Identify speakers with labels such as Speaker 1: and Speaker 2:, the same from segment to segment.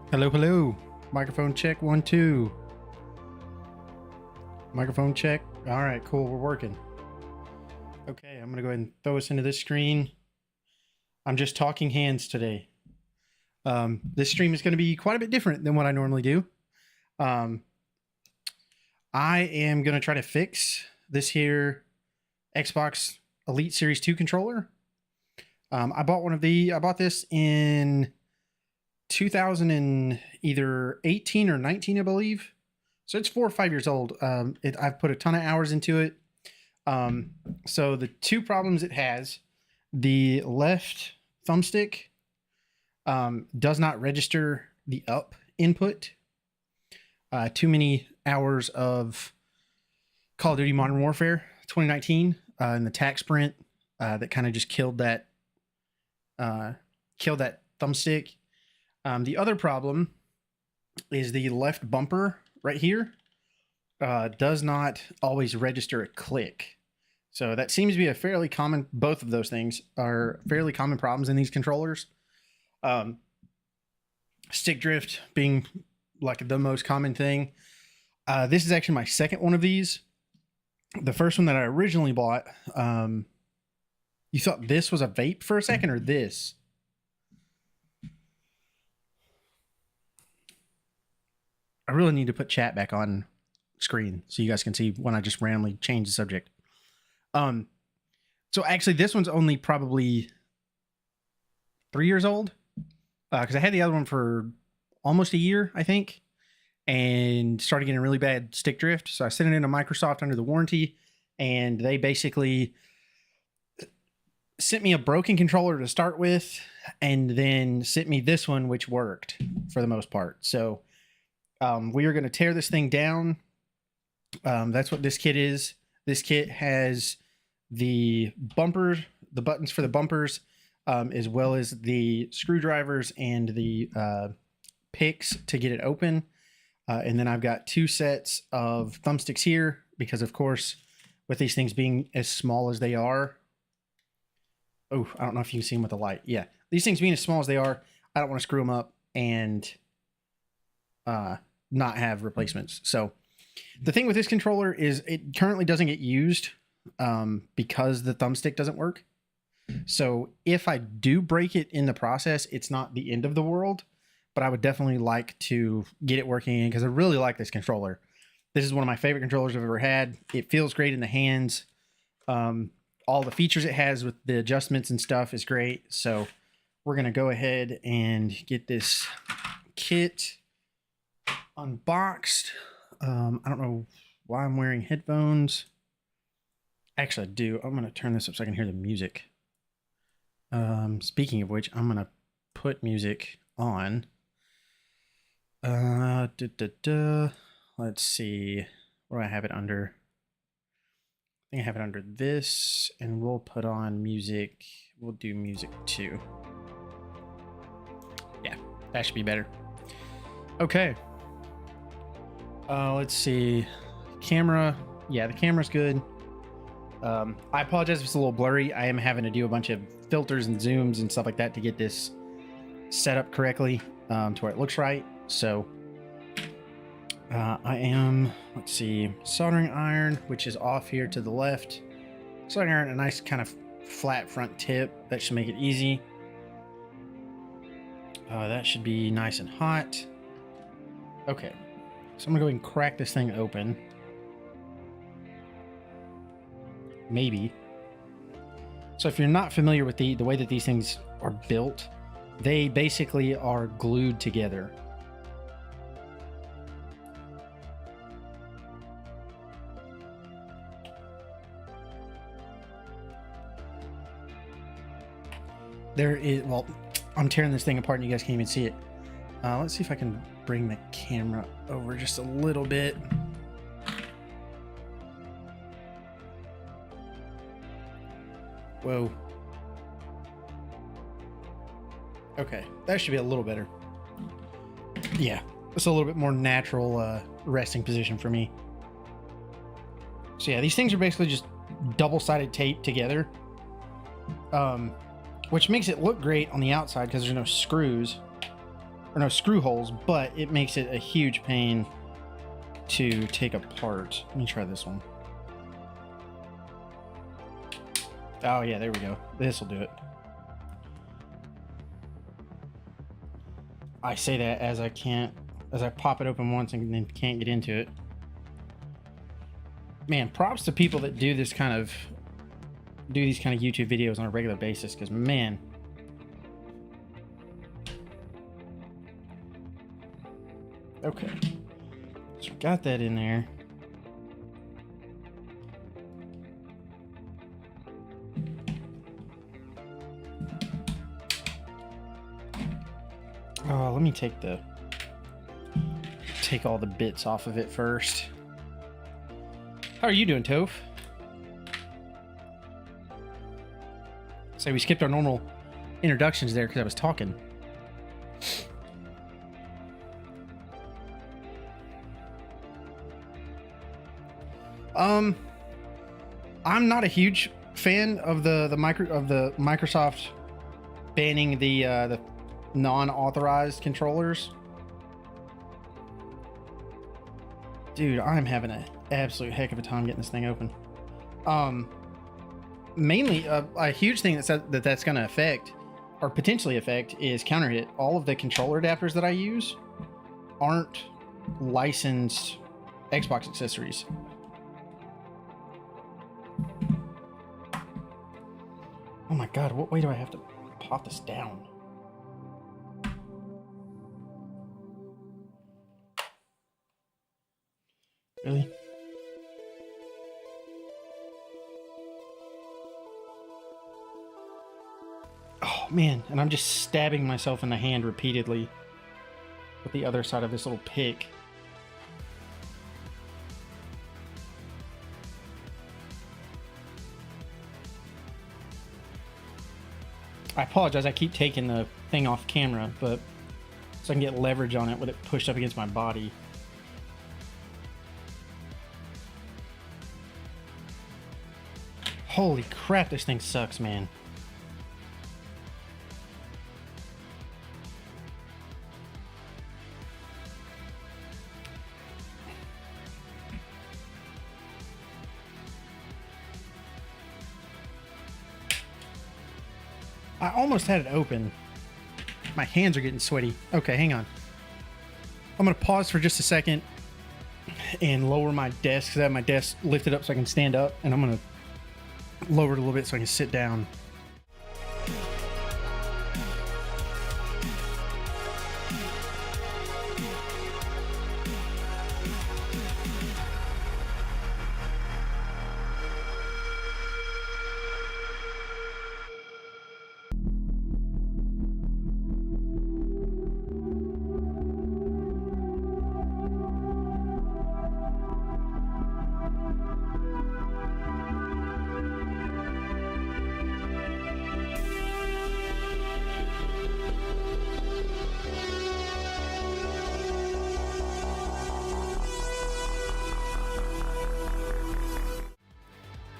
Speaker 1: Hello, hello. Microphone check, 1, 2. Microphone check. All right, cool. We're working. Okay, I'm going to go ahead and throw us into this screen. I'm just talking hands today. This stream is going to be quite a bit different than what I normally do. I am going to try to fix this here Xbox Elite Series 2 controller. I bought this in 2018 or 19, I believe. So it's 4 or 5 years old. I've put a ton of hours into it. So the two problems it has, the left thumbstick does not register the up input. Too many hours of Call of Duty Modern Warfare 2019 and the tac sprint that kind of just killed that thumbstick. The other problem is the left bumper right here does not always register a click. So that seems to be a fairly common, both of those things are fairly common problems in these controllers. Stick drift being like the most common thing. This is actually my second one of these. The first one that I originally bought, you thought this was a vape for a second, or this? I really need to put chat back on screen so you guys can see when I just randomly change the subject. So actually this one's only probably 3 years old, because I had the other one for almost a year, I think, and started getting really bad stick drift. So I sent it into Microsoft under the warranty, and they basically sent me a broken controller to start with, and then sent me this one, which worked for the most part. So we are going to tear this thing down. That's what this kit is. This kit has the bumpers, the buttons for the bumpers, as well as the screwdrivers and the picks to get it open. And then I've got 2 sets of thumbsticks here because, of course, with these things being as small as they are. Oh, I don't know if you can see them with the light. Yeah, these things being as small as they are, I don't want to screw them up and not have replacements. So the thing with this controller is it currently doesn't get used because the thumbstick doesn't work. So if I do break it in the process, it's not the end of the world, but I would definitely like to get it working because I really like this controller. This is one of my favorite controllers I've ever had. It feels great in the hands. All the features it has with the adjustments and stuff is great. So we're going to go ahead and get this kit unboxed. I don't know why I'm wearing headphones. Actually, I do. I'm going to turn this up so I can hear the music. Speaking of which, I'm going to put music on. Let's see. Where do I have it under? I think I have it under this, and we'll put on music. We'll do music 2. Yeah, that should be better. Okay. Let's see. Camera. Yeah, the camera's good. I apologize if it's a little blurry. I am having to do a bunch of filters and zooms and stuff like that to get this set up correctly to where it looks right. So I am, let's see, soldering iron, which is off here to the left. Soldering iron, a nice kind of flat front tip. That should make it easy. That should be nice and hot. Okay. So I'm gonna go ahead and crack this thing open. Maybe. So if you're not familiar with the way that these things are built, they basically are glued together. There is, well, I'm tearing this thing apart and you guys can't even see it. Let's see if I can bring the camera over just a little bit. Whoa. Okay, that should be a little better. Yeah, it's a little bit more natural resting position for me. So yeah, these things are basically just double-sided tape together, which makes it look great on the outside because there's no screws. or no, screw holes, but it makes it a huge pain to take apart. Let me try this one. Oh yeah, there we go. This will do it. I say that as I pop it open once and then can't get into it. Man, props to people that do these kind of YouTube videos on a regular basis, because man. Okay. So got that in there. Oh, let me take all the bits off of it first. How are you doing, Toph? So we skipped our normal introductions there because I was talking. I'm not a huge fan of the Microsoft banning the non-authorized controllers. Dude, I'm having an absolute heck of a time getting this thing open. Mainly a huge thing that's going to affect or potentially affect is counter hit. All of the controller adapters that I use aren't licensed Xbox accessories. Oh my god, what way do I have to pop this down? Really? Oh man, and I'm just stabbing myself in the hand repeatedly with the other side of this little pick. I apologize, I keep taking the thing off camera, but so I can get leverage on it with it pushed up against my body. Holy crap, this thing sucks, man. I almost had it open. My hands are getting sweaty. Okay, hang on. I'm going to pause for just a second and lower my desk, because I have my desk lifted up so I can stand up, and I'm going to lower it a little bit so I can sit down.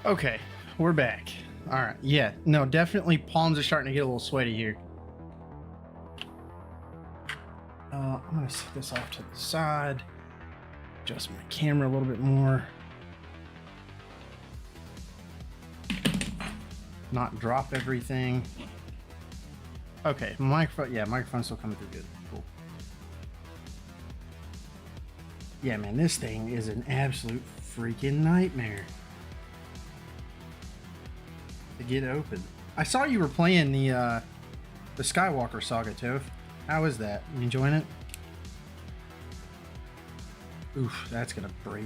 Speaker 1: Okay, we're back. All right, yeah, no, definitely palms are starting to get a little sweaty here. I'm gonna set this off to the side, adjust my camera a little bit more, not drop everything. Okay, microphone, yeah, microphone's still coming through good. Cool. Yeah, man, this thing is an absolute freaking nightmare to get open. I saw you were playing the Skywalker Saga, Toph. How is that? You enjoying it? Oof, that's gonna break.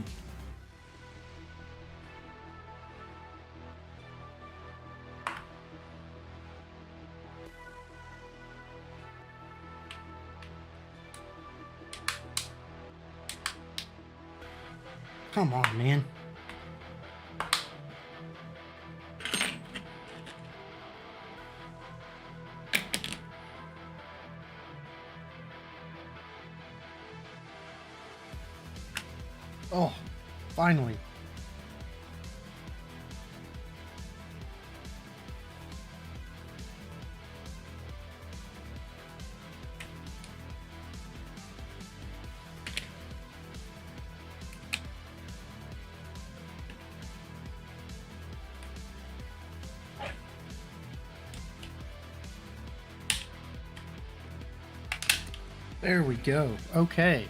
Speaker 1: Come on, man. Oh, finally. There we go. Okay.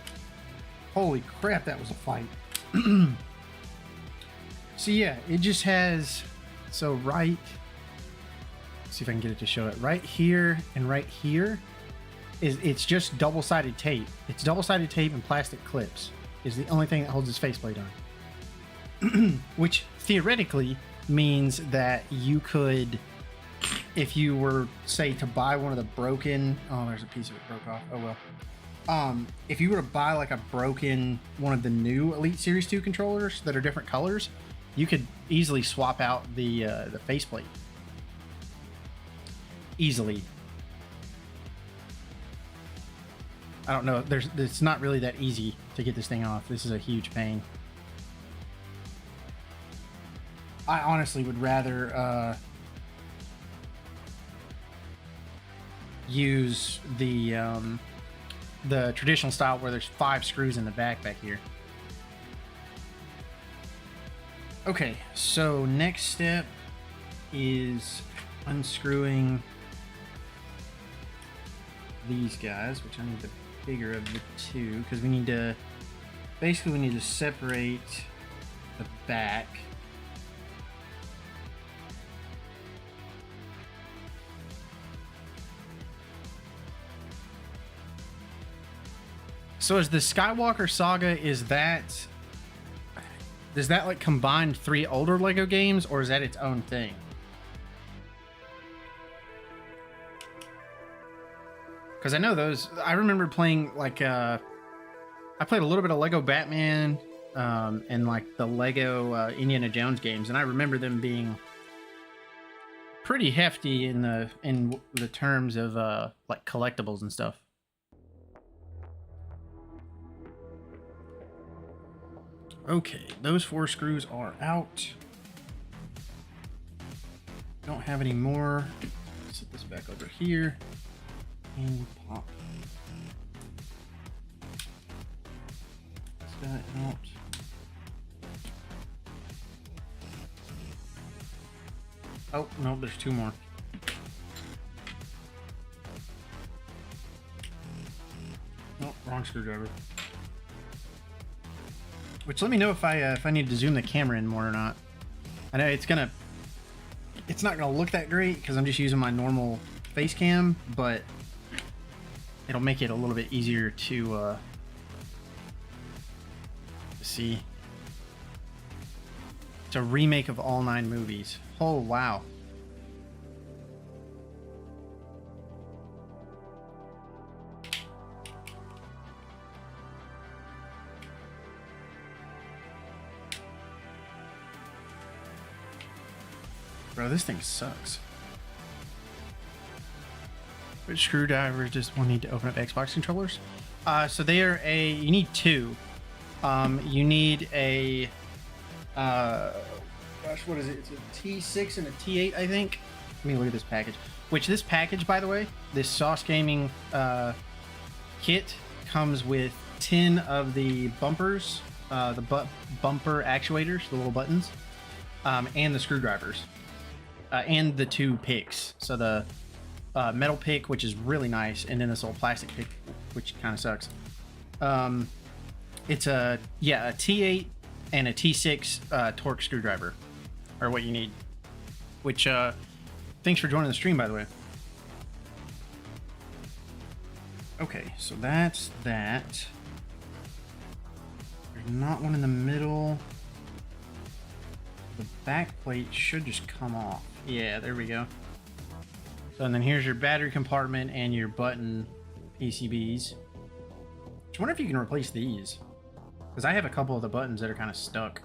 Speaker 1: Holy crap, that was a fight. So yeah, it just has, so right, let's see if I can get it to show it. Right here and right here it's just double-sided tape. It's double-sided tape and plastic clips is the only thing that holds his faceplate on. Which theoretically means that you could, if you were, say, to buy one of the broken, oh, there's a piece of it broke off. Oh well. If you were to buy like a broken one of the new Elite Series 2 controllers that are different colors, you could easily swap out the faceplate. Easily. I don't know. It's not really that easy to get this thing off. This is a huge pain. I honestly would rather use the traditional style where there's 5 screws in the back here. Okay, so next step is unscrewing these guys, which I need the bigger of the two because we need to separate the back. So is the Skywalker Saga, does that like combine 3 older Lego games, or is that its own thing? Because I know those, I remember playing like, I played a little bit of Lego Batman and like the Lego Indiana Jones games, and I remember them being pretty hefty in the terms of like collectibles and stuff. Okay, those 4 screws are out. Don't have any more. Set this back over here and pop. Let's that out. Oh, no, there's 2 more. Oh, wrong screwdriver. Which, let me know if I need to zoom the camera in more or not. I know it's not gonna look that great because I'm just using my normal face cam, but it'll make it a little bit easier to see. It's a remake of all 9 movies. Oh, wow. Bro, this thing sucks. Which screwdrivers does one need to open up Xbox controllers? So they are you need 2. You need a, gosh, what is it? It's a T6 and a T8, I think. Let me look at this package. Which this package, by the way, this Sauce Gaming kit comes with 10 of the bumpers, the bumper actuators, the little buttons, and the screwdrivers. And the 2 picks. So the metal pick, which is really nice, and then this old plastic pick, which kind of sucks. It's a T8 and a T6 torque screwdriver are what you need. Which, thanks for joining the stream, by the way. Okay, so that's that. There's not one in the middle. The back plate should just come off. Yeah, there we go. So, and then here's your battery compartment and your button PCBs. I wonder if you can replace these, because I have a couple of the buttons that are kind of stuck.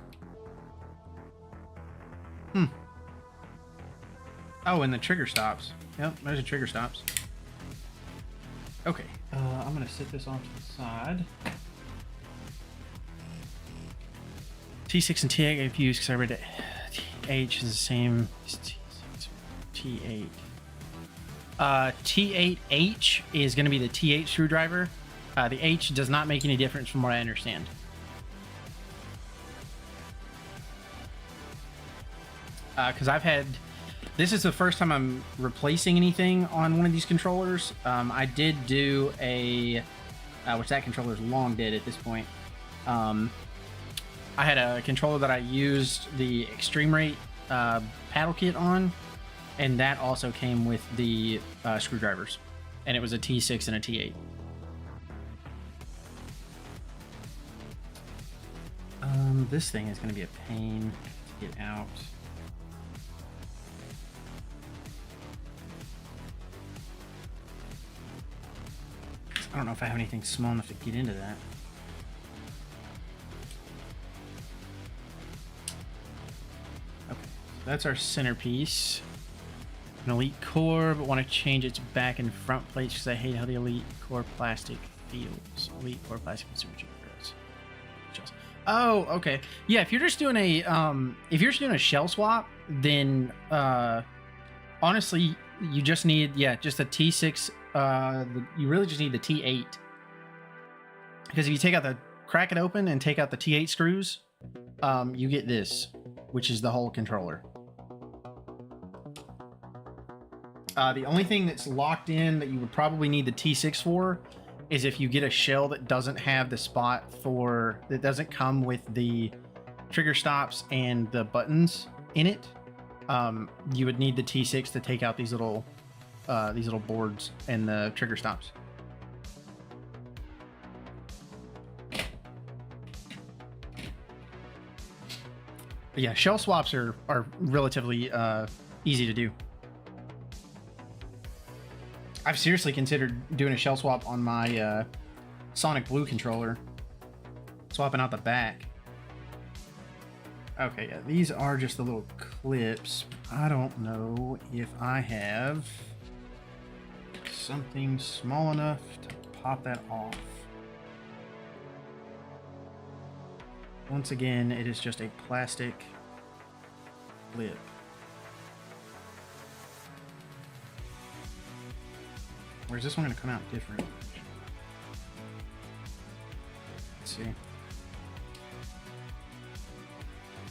Speaker 1: Oh, and the trigger stops. Yep, there's the trigger stops. Okay, I'm gonna set this off to the side. T6 and T8 I've used because I read it. H is the same as T8. T8H is going to be the T8 screwdriver. The H does not make any difference from what I understand. Because this is the first time I'm replacing anything on one of these controllers. I did do a which that controller is long dead at this point. I had a controller that I used the Extreme Rate paddle kit on, and that also came with the screwdrivers, and it was a T6 and a T8. This thing is going to be a pain to get out. I don't know if I have anything small enough to get into that. Okay, so that's our centerpiece. An Elite Core, but want to change its back and front plates because I hate how the Elite Core plastic feels. Elite Core plastic consumer cheap. Oh, okay. Yeah, if you're just doing a shell swap, then honestly, you just need just a T6. You really just need the T8, because if you take out crack it open and take out the T8 screws, you get this, which is the whole controller. The only thing that's locked in that you would probably need the T6 for is if you get a shell that doesn't have the spot that doesn't come with the trigger stops and the buttons in it. You would need the T6 to take out these little boards and the trigger stops. But yeah, shell swaps are relatively easy to do. I've seriously considered doing a shell swap on my Sonic Blue controller, swapping out the back. Okay, yeah, these are just the little clips. I don't know if I have something small enough to pop that off. Once again, it is just a plastic clip. Or is this one going to come out different? Let's see.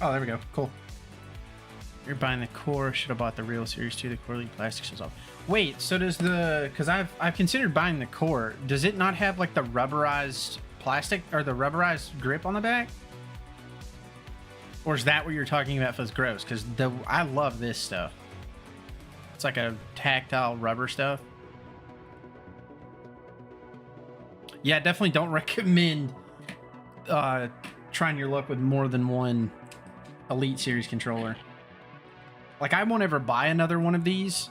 Speaker 1: Oh, there we go. Cool. You're buying the core. Should have bought the real Series 2. The core lead plastic shows off. Wait, so does because I've considered buying the core. Does it not have like the rubberized plastic or the rubberized grip on the back? Or is that what you're talking about? Feels gross, because I love this stuff. It's like a tactile rubber stuff. Yeah, definitely don't recommend trying your luck with more than one Elite Series controller. Like, I won't ever buy another one of these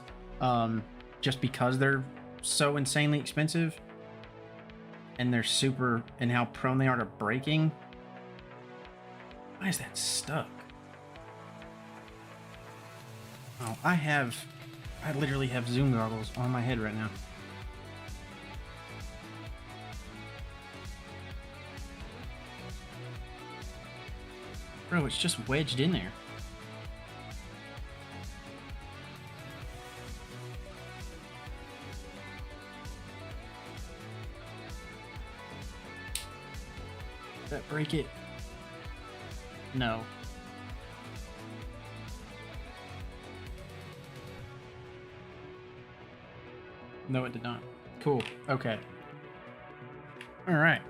Speaker 1: just because they're so insanely expensive and they're and how prone they are to breaking. Why is that stuck? Oh, I literally have zoom goggles on my head right now. Bro, it's just wedged in there. Did that break it? No. No, it did not. Cool. Okay. All right.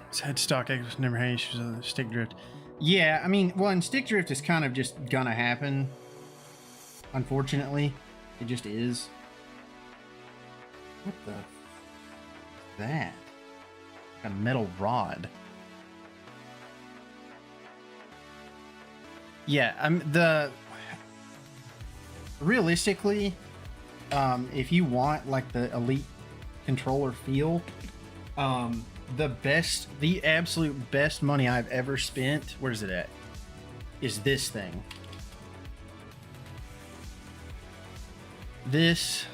Speaker 1: It's headstock. I never had issues with the stick drift. Yeah, I mean, well, and stick drift is kind of just gonna happen. Unfortunately, it just is. What the? That? Like a metal rod. Yeah, realistically, if you want like the Elite controller feel, the absolute best money I've ever spent, where's it at, is this thing. This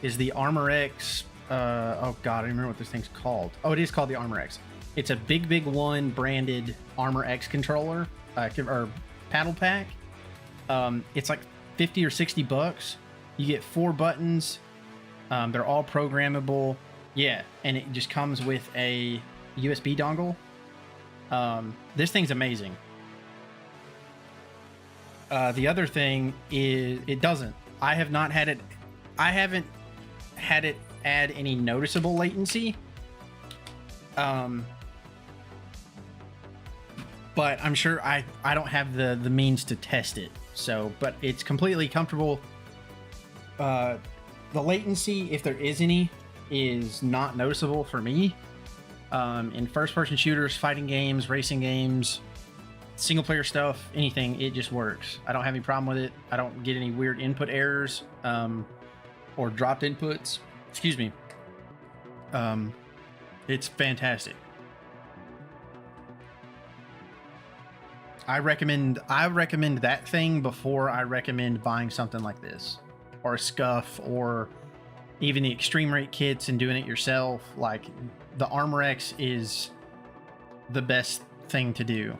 Speaker 1: is the Armor X. Oh god, I don't remember what this thing's called. Oh, it is called the Armor X. It's a Big One branded Armor X controller or paddle pack. It's like 50 or 60 bucks. You get 4 buttons. They're all programmable. Yeah, and it just comes with a USB dongle. This thing's amazing. The other thing is it doesn't. I haven't had it add any noticeable latency. But I'm sure I don't have the means to test it. So, but it's completely comfortable. The latency, if there is any, is not noticeable for me. In first-person shooters, fighting games, racing games, single-player stuff, anything, it just works. I don't have any problem with it. I don't get any weird input errors or dropped inputs. Excuse me. It's fantastic. I recommend that thing before I recommend buying something like this, or a Scuff, or even the extreme rate kits and doing it yourself. Like, the Armor X is the best thing to do.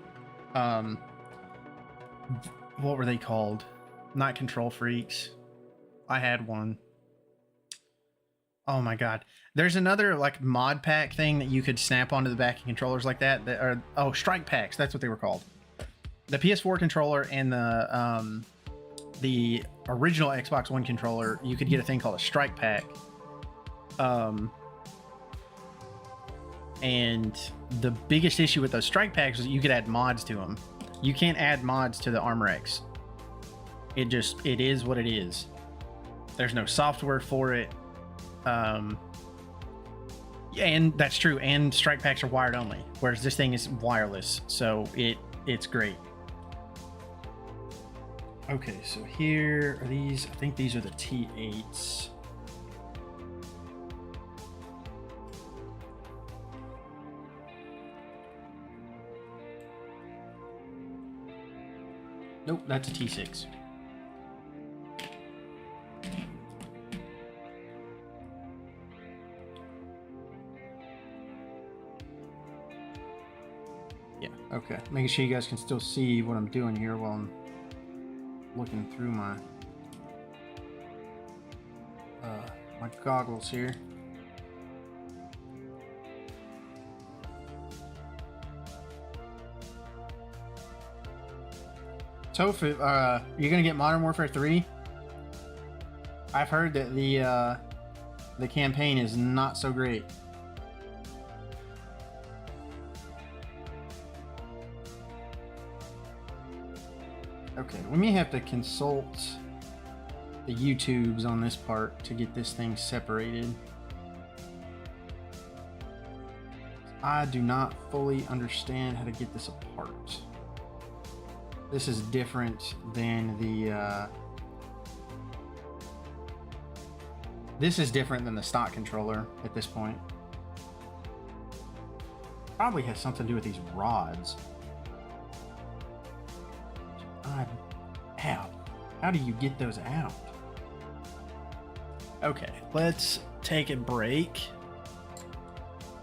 Speaker 1: What were they called? Not Control Freaks. I had one. Oh my god. There's another like mod pack thing that you could snap onto the back of controllers like that are, oh, strike packs, that's what they were called. The PS4 controller and the original Xbox One controller, you could get a thing called a strike pack. And the biggest issue with those strike packs is that you could add mods to them. You can't add mods to the Armor X. It is what it is. There's no software for it. And that's true. And strike packs are wired only, whereas this thing is wireless. So it's great. Okay, so here are these. I think these are the T8s. Nope, that's a T6. Yeah, okay. Making sure you guys can still see what I'm doing here while I'm looking through my goggles here. Tofu, you're gonna get Modern Warfare 3. I've heard that the campaign is not so great. Okay, we may have to consult the YouTubes on this part to get this thing separated. I do not fully understand how to get this apart. This is different than the this is different than the stock controller at this point. Probably has something to do with these rods. How do you get those out? Okay, let's take a break.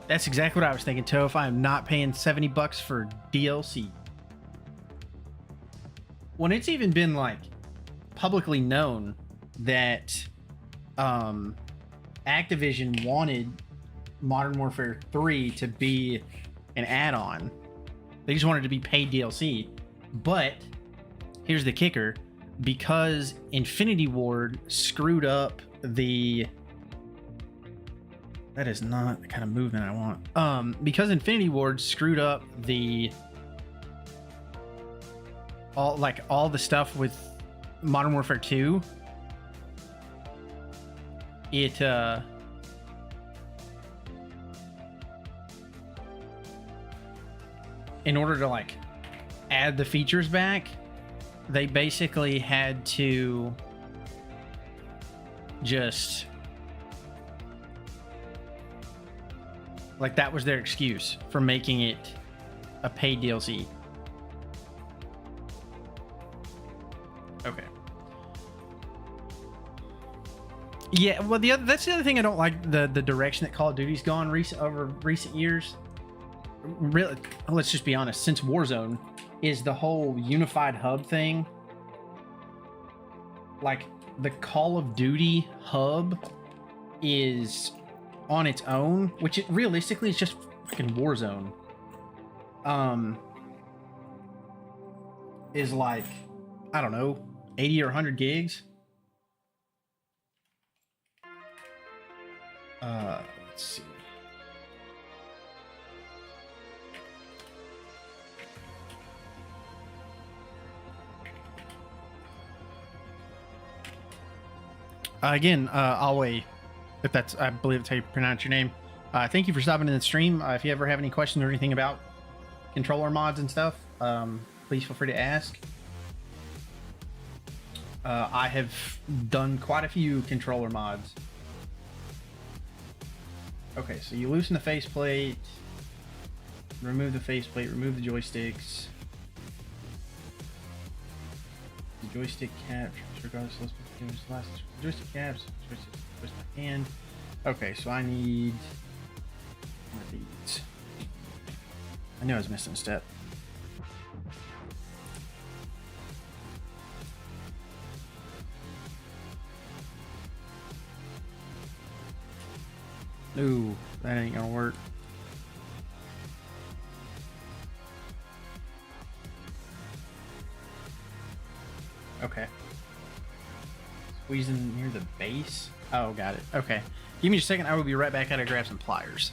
Speaker 1: That's exactly what I was thinking, Toph. I am not paying $70 for DLC. When it's even been like publicly known that Activision wanted Modern Warfare 3 to be an add-on. They just wanted it to be paid DLC. But here's the kicker. Because Infinity Ward screwed up the... That is not the kind of movement I want. Because Infinity Ward screwed up the... all the stuff with Modern Warfare 2. It... in order to, like, add the features back, they basically had to just, like, that was their excuse for making it a paid DLC. Okay. Yeah, well, that's the other thing I don't like, the direction that Call of Duty's gone over recent years. Really, let's just be honest, since Warzone, is the whole unified hub thing. Like, the Call of Duty hub is on its own, which it realistically is just fucking Warzone. Is like, I don't know, 80 or 100 gigs. Let's see. Again, Alway, if that's, I believe that's how you pronounce your name. Thank you for stopping in the stream. If you ever have any questions or anything about controller mods and stuff, please feel free to ask. I have done quite a few controller mods. Okay, so you loosen the faceplate, remove the faceplate, remove the joysticks. The joystick cap, regardless of last joystick caps, joystick my hand. Okay, so I need one of these. I knew I was missing a step. Ooh, that ain't gonna work. Okay. Squeezing near the base. Oh, got it. Okay. Give me a second. I will be right back. I gotta grab some pliers.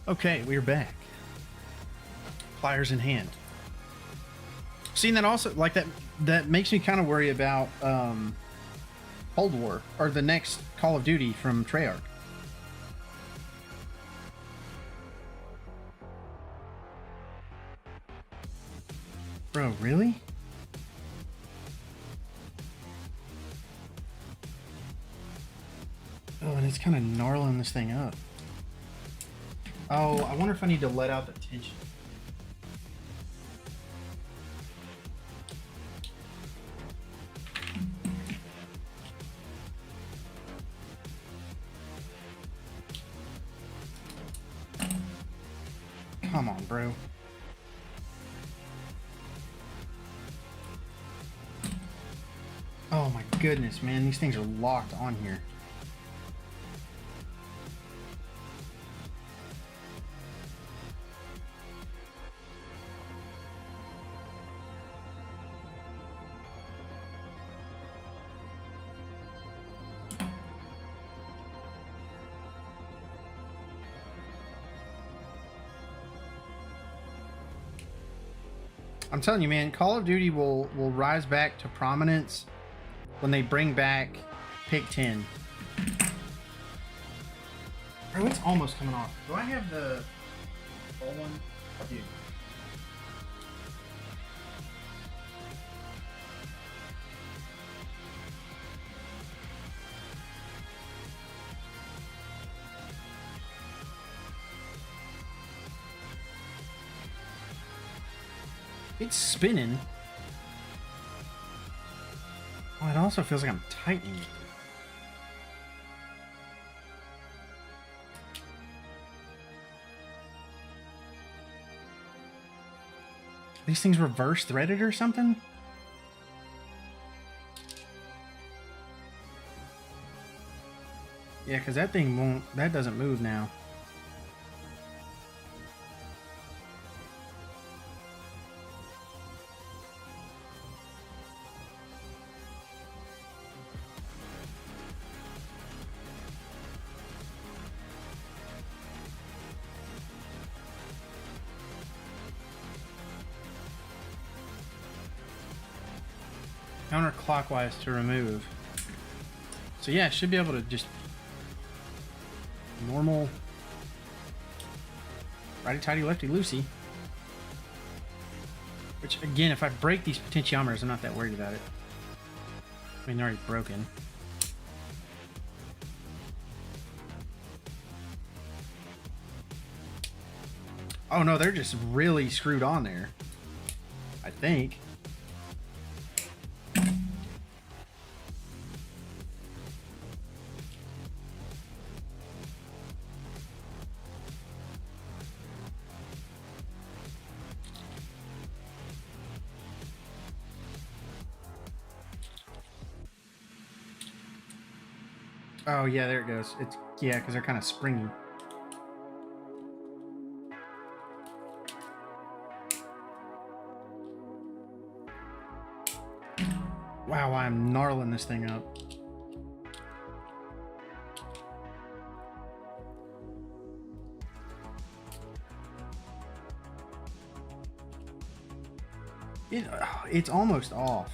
Speaker 1: Okay, we're back. Pliers in hand. Seeing that also, like that makes me kind of worry about Cold War, or the next Call of Duty from Treyarch. Bro, really? Oh, and it's kind of gnarling this thing up. Oh, I wonder if I need to let out the tension. Come on, bro. Oh my goodness, man. These things are locked on here. I'm telling you, man, Call of Duty will rise back to prominence when they bring back Pick 10. Bro, it's almost coming off. Do I have the full one? I do. It's spinning. Oh, it also feels like I'm tightening it. These things reverse threaded or something? Yeah, because that thing won't, that doesn't move now. Counterclockwise to remove. So yeah, I should be able to just normal righty-tighty, lefty-loosey. Which again, if I break these potentiometers, I'm not that worried about it. I mean, they're already broken. Oh no, they're just really screwed on there. I think. Oh yeah, there it goes. It's yeah, because they're kind of springy. Wow, I'm gnarling this thing up. It's almost off.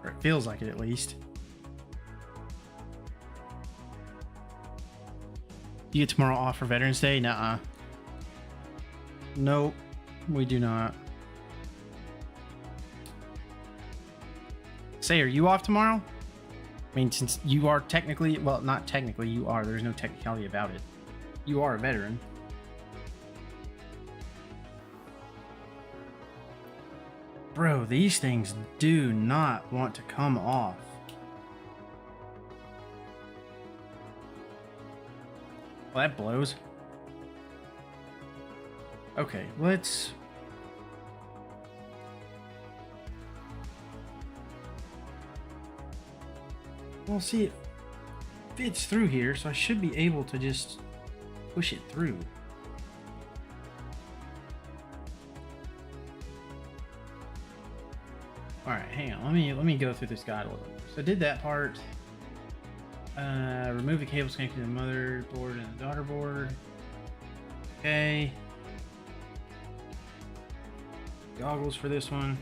Speaker 1: Or it feels like it, at least. You get tomorrow off for Veterans Day? Nuh-uh. Nope, we do not. Say, are you off tomorrow? I mean, since you are technically, well, not technically, you are. There's no technicality about it. You are a veteran. Bro, these things do not want to come off. Well, that blows. Okay, let's... Well, see, it fits through here, so I should be able to just push it through. Alright, hang on. Let me go through this guide a little bit. So I did that part. Remove the cables connected to the motherboard and the daughter board. Okay. Goggles for this one.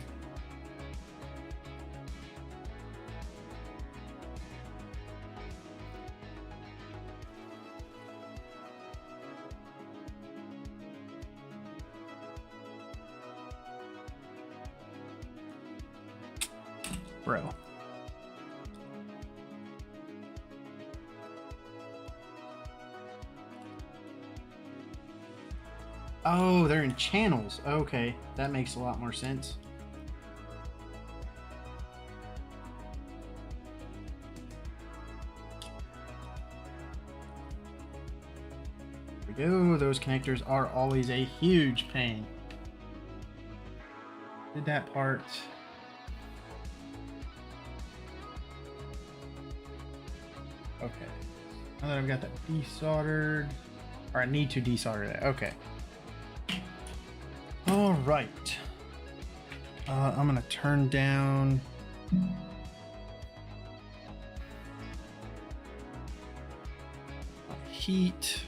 Speaker 1: Bro. Oh, they're in channels. Okay, that makes a lot more sense. There we go. Those connectors are always a huge pain. Did that part. Okay. Now that I've got that desoldered, or I need to desolder that. Okay. All right. I'm gonna turn down. Heat.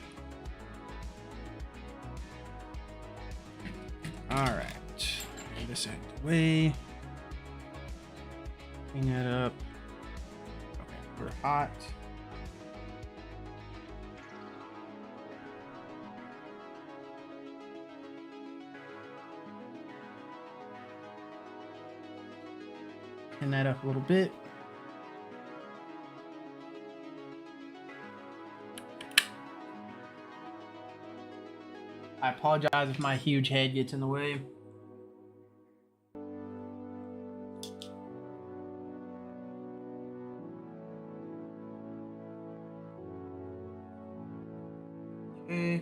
Speaker 1: All right. Get this out of the way. Clean that up. Okay, we're hot. Pin that up a little bit. I apologize if my huge head gets in the way. Okay.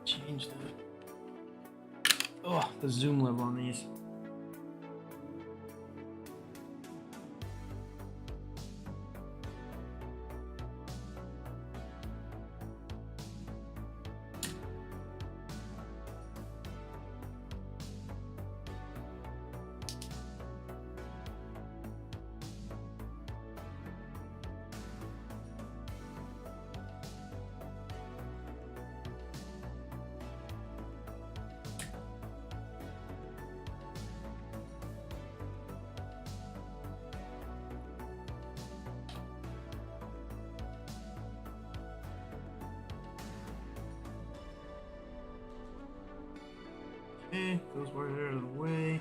Speaker 1: Change the zoom level on these. Okay, those wires are out of the way.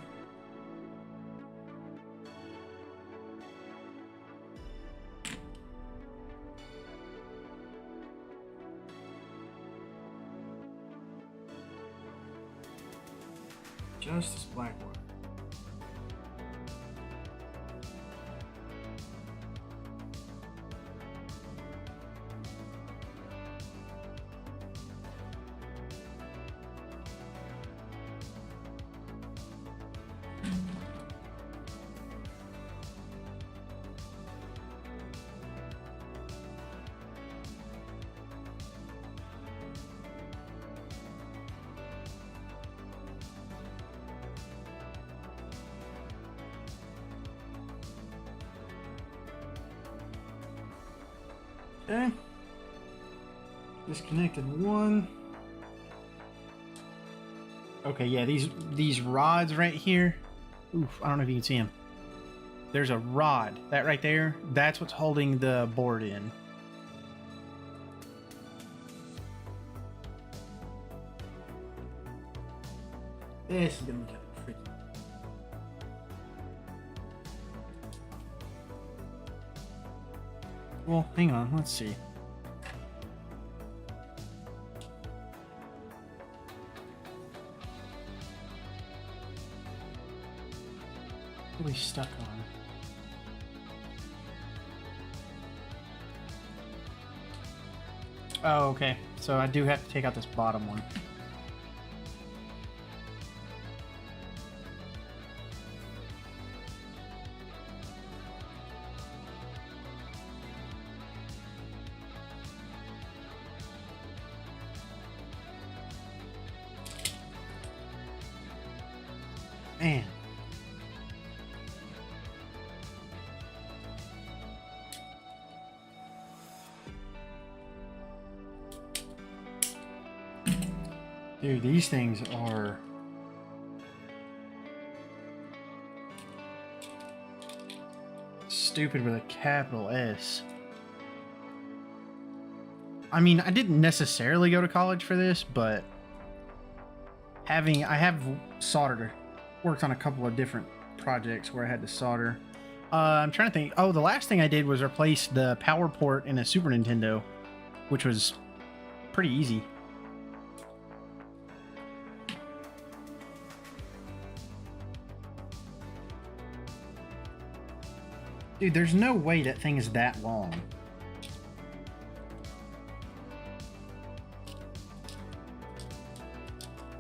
Speaker 1: Just this black wire. Okay. Disconnected one. Okay, yeah, these rods right here. Oof, I don't know if you can see them. There's a rod. That right there, that's what's holding the board in. This is gonna be kind of tricky. Well, hang on, let's see. What are we stuck on? Oh, okay. So I do have to take out this bottom one. Man. Dude, these things are stupid with a capital S. I mean, I didn't necessarily go to college for this, but I have soldered, worked on a couple of different projects where I had to solder. I'm trying to think. Oh, the last thing I did was replace the power port in a Super Nintendo, which was pretty easy. Dude, there's no way that thing is that long.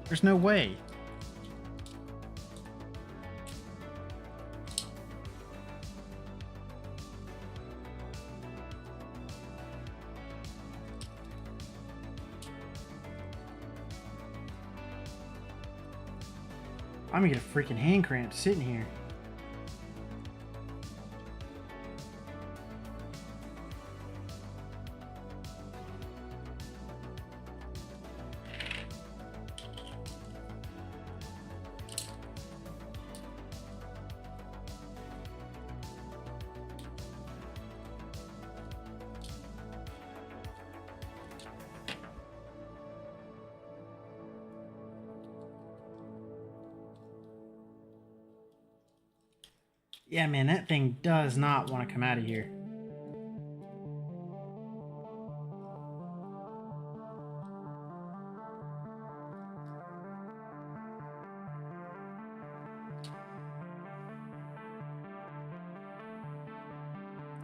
Speaker 1: There's no way. I'm gonna get a freaking hand cramp sitting here. Yeah, man, that thing does not want to come out of here.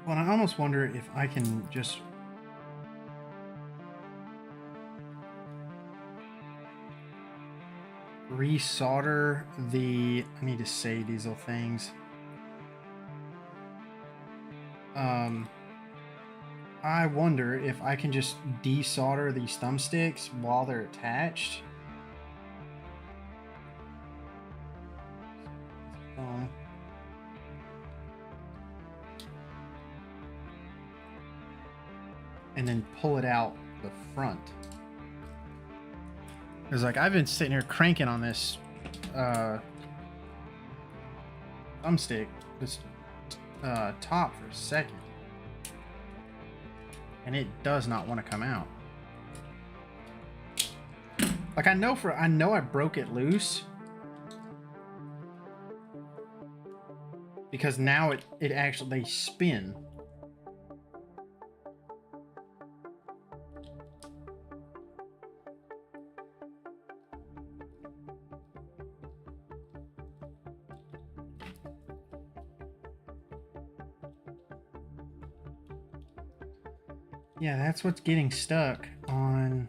Speaker 1: Well, I almost wonder if I can just resolder the... I need to save these little things. I wonder if I can just desolder these thumbsticks while they're attached. And then pull it out the front. Because like I've been sitting here cranking on this thumbstick, this top for a second, and it does not want to come out. Like I know I broke it loose, because now it actually, they spin. Yeah, that's what's getting stuck on.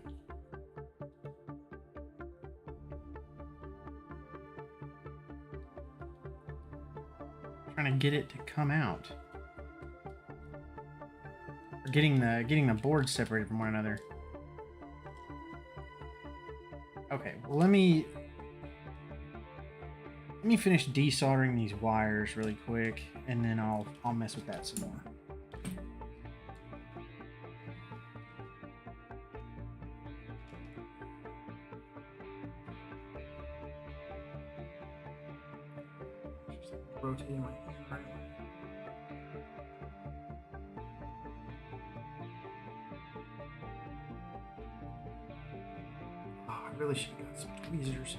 Speaker 1: Trying to get it to come out. Or getting the boards separated from one another. Okay, well, let me finish desoldering these wires really quick, and then I'll mess with that some more. Rotating my hand right away. Oh, I really should have got some tweezers.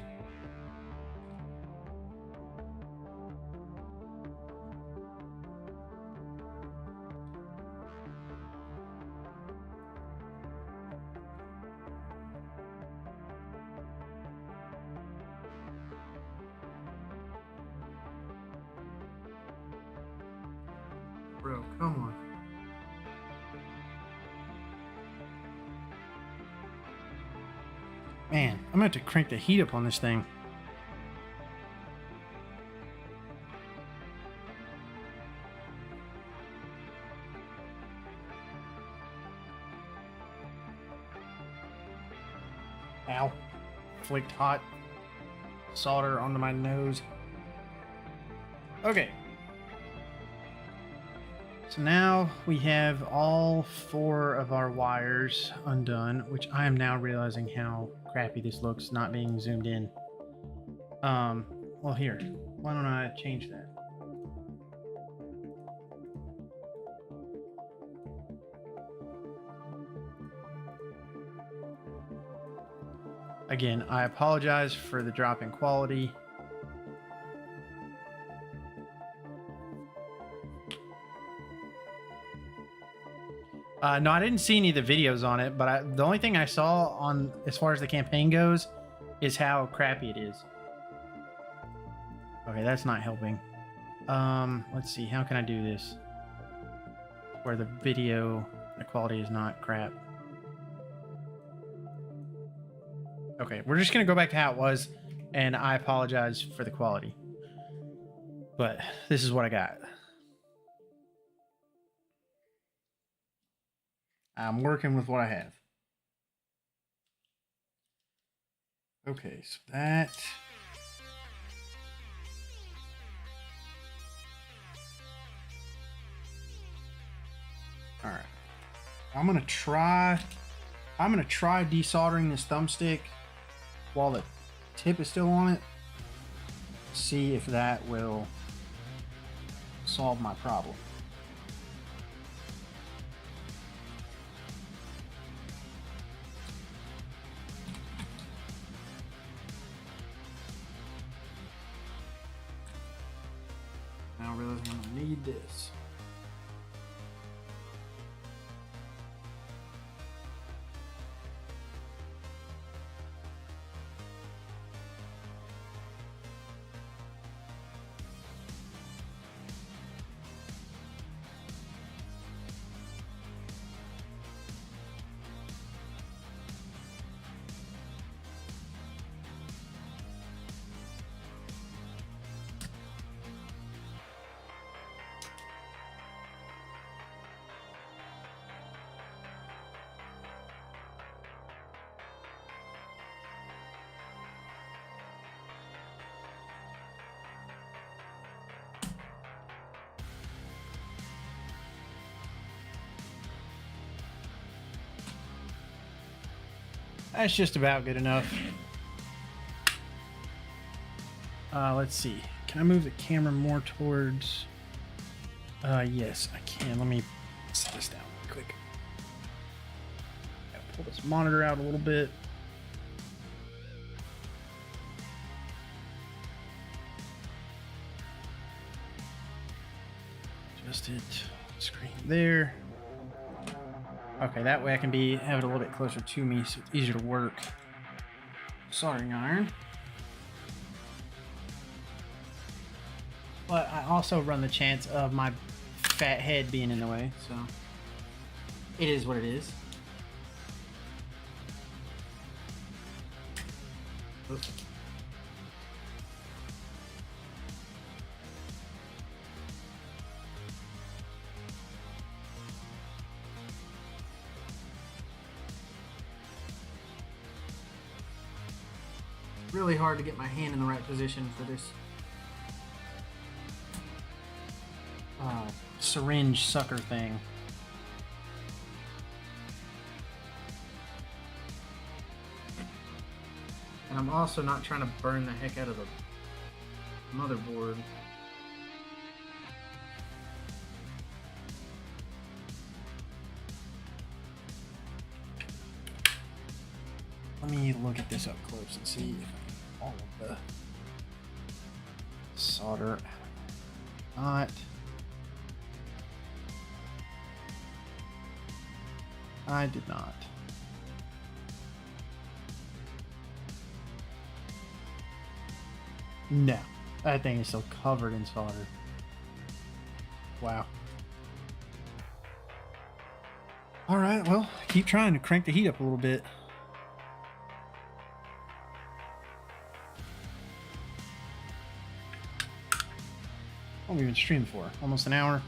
Speaker 1: Bro, come on. Man, I'm gonna have to crank the heat up on this thing. Ow. Flicked hot solder onto my nose. Okay. So now we have all 4 of our wires undone, which I am now realizing how crappy this looks not being zoomed in. Well, here, why don't I change that? Again, I apologize for the drop in quality. No, I didn't see any of the videos on it, but the only thing I saw on as far as the campaign goes is how crappy it is. Okay, that's not helping. Let's see, how can I do this where the video, the quality is not crap? Okay, we're just gonna go back to how it was, and I apologize for the quality, but this is what I got. I'm working with what I have. Okay, so that. All right. I'm gonna try desoldering this thumbstick while the tip is still on it. See if that will solve my problem. Now realizing I'm gonna need this. That's just about good enough. Let's see. Can I move the camera more towards... yes, I can. Let me set this down real quick. Gotta pull this monitor out a little bit. adjust it. Screen there. Okay, that way I can have it a little bit closer to me so it's easier to work. Soldering iron. But I also run the chance of my fat head being in the way, so it is what it is. Oops. Really hard to get my hand in the right position for this syringe sucker thing. And I'm also not trying to burn the heck out of the motherboard. Let me look at this up close and see if all of the solder. Not. I did not. No, that thing is still covered in solder. Wow. All right, well, keep trying to crank the heat up a little bit. What have we been streaming for? Almost an hour.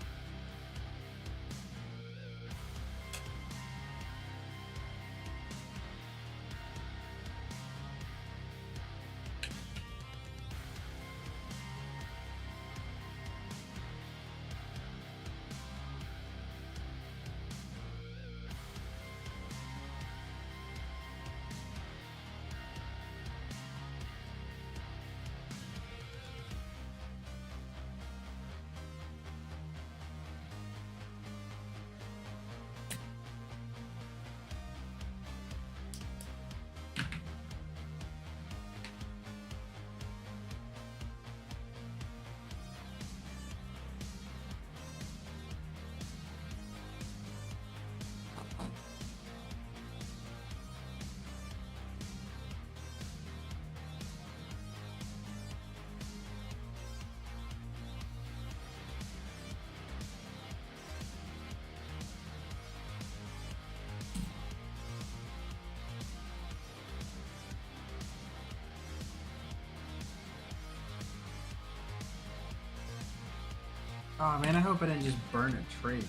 Speaker 1: Oh man, I hope I didn't just burn a trace.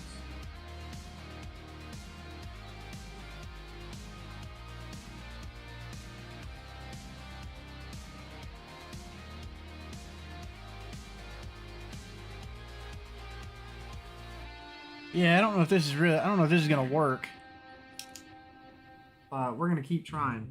Speaker 1: Yeah, I don't know if this is real. I don't know if this is gonna work. But we're gonna keep trying.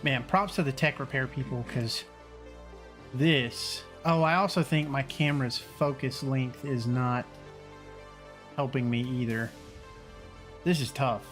Speaker 1: Man, props to the tech repair people, because this... Oh, I also think my camera's focus length is not helping me either. This is tough.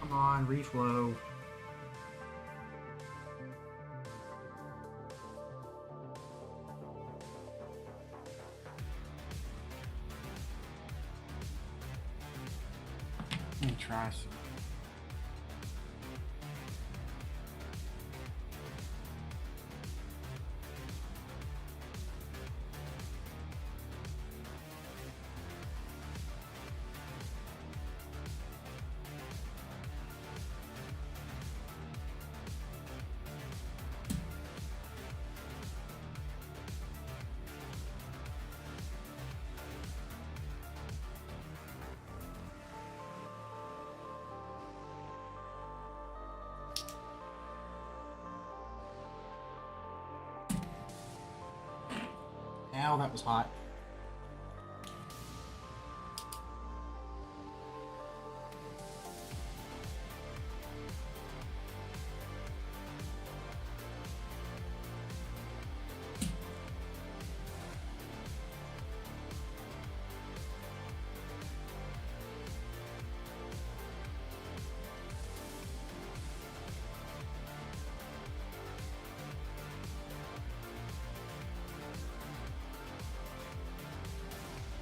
Speaker 1: Come on, reflow. Let me try some. Ow, that was hot.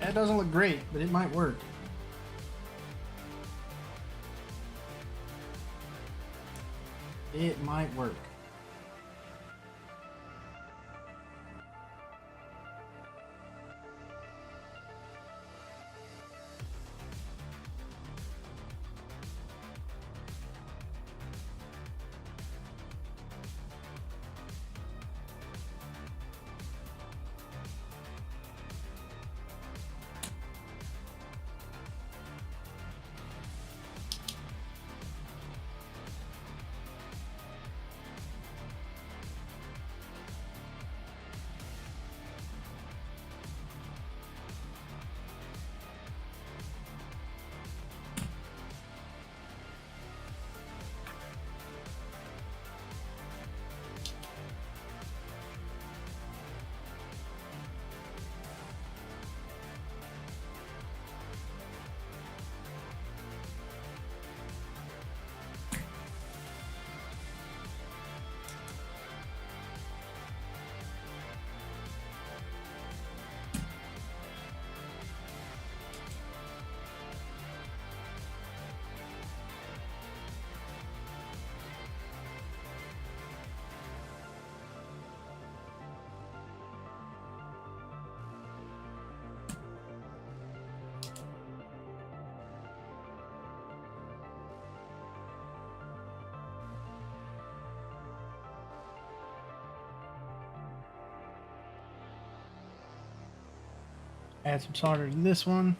Speaker 1: That doesn't look great, but it might work. It might work. Add some solder to this one.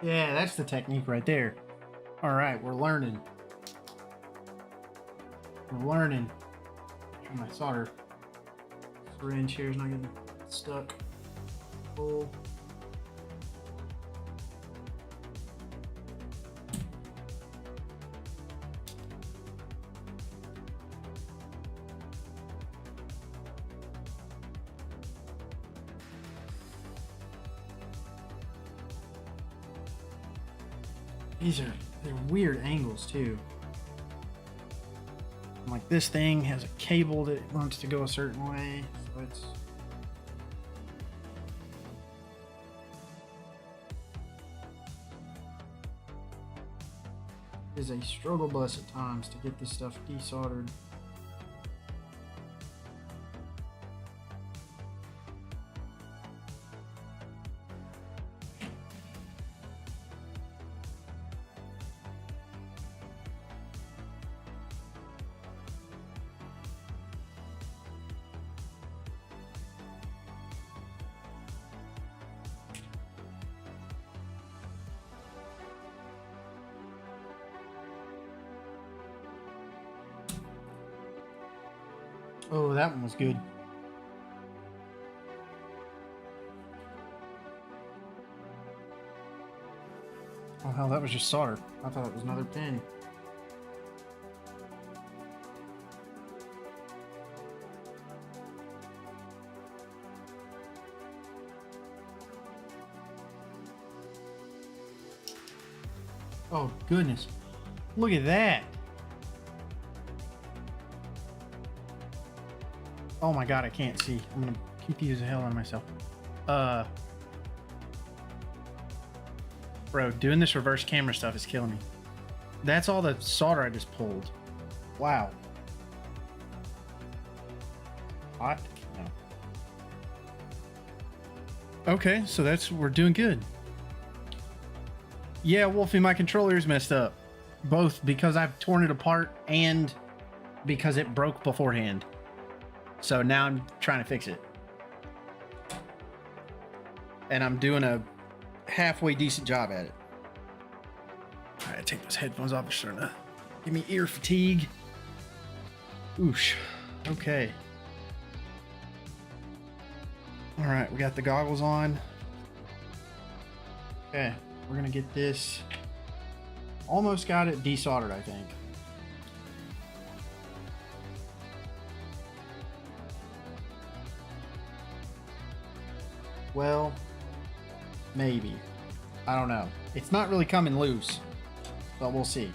Speaker 1: Yeah, that's the technique right there. All right, we're learning. We're learning. My solder syringe here is not getting stuck. Full. They're weird angles too. Like this thing has a cable that wants to go a certain way, so it's a struggle bus at times to get this stuff desoldered. Oh, that one was good. Oh hell, that was just solder. I thought it was another pin. Oh goodness. Look at that. Oh my god, I can't see. I'm gonna confuse the hell out of myself. Bro, doing this reverse camera stuff is killing me. That's all the solder I just pulled. Wow. Hot? No. Okay, so we're doing good. Yeah, Wolfie, my controller is messed up. Both because I've torn it apart and because it broke beforehand. So now I'm trying to fix it. And I'm doing a halfway decent job at it. All right, take those headphones off. It's starting to give me ear fatigue. Oosh. Okay. All right, we got the goggles on. Okay, we're gonna get this. Almost got it desoldered, I think. Well, maybe. I don't know. It's not really coming loose, but we'll see.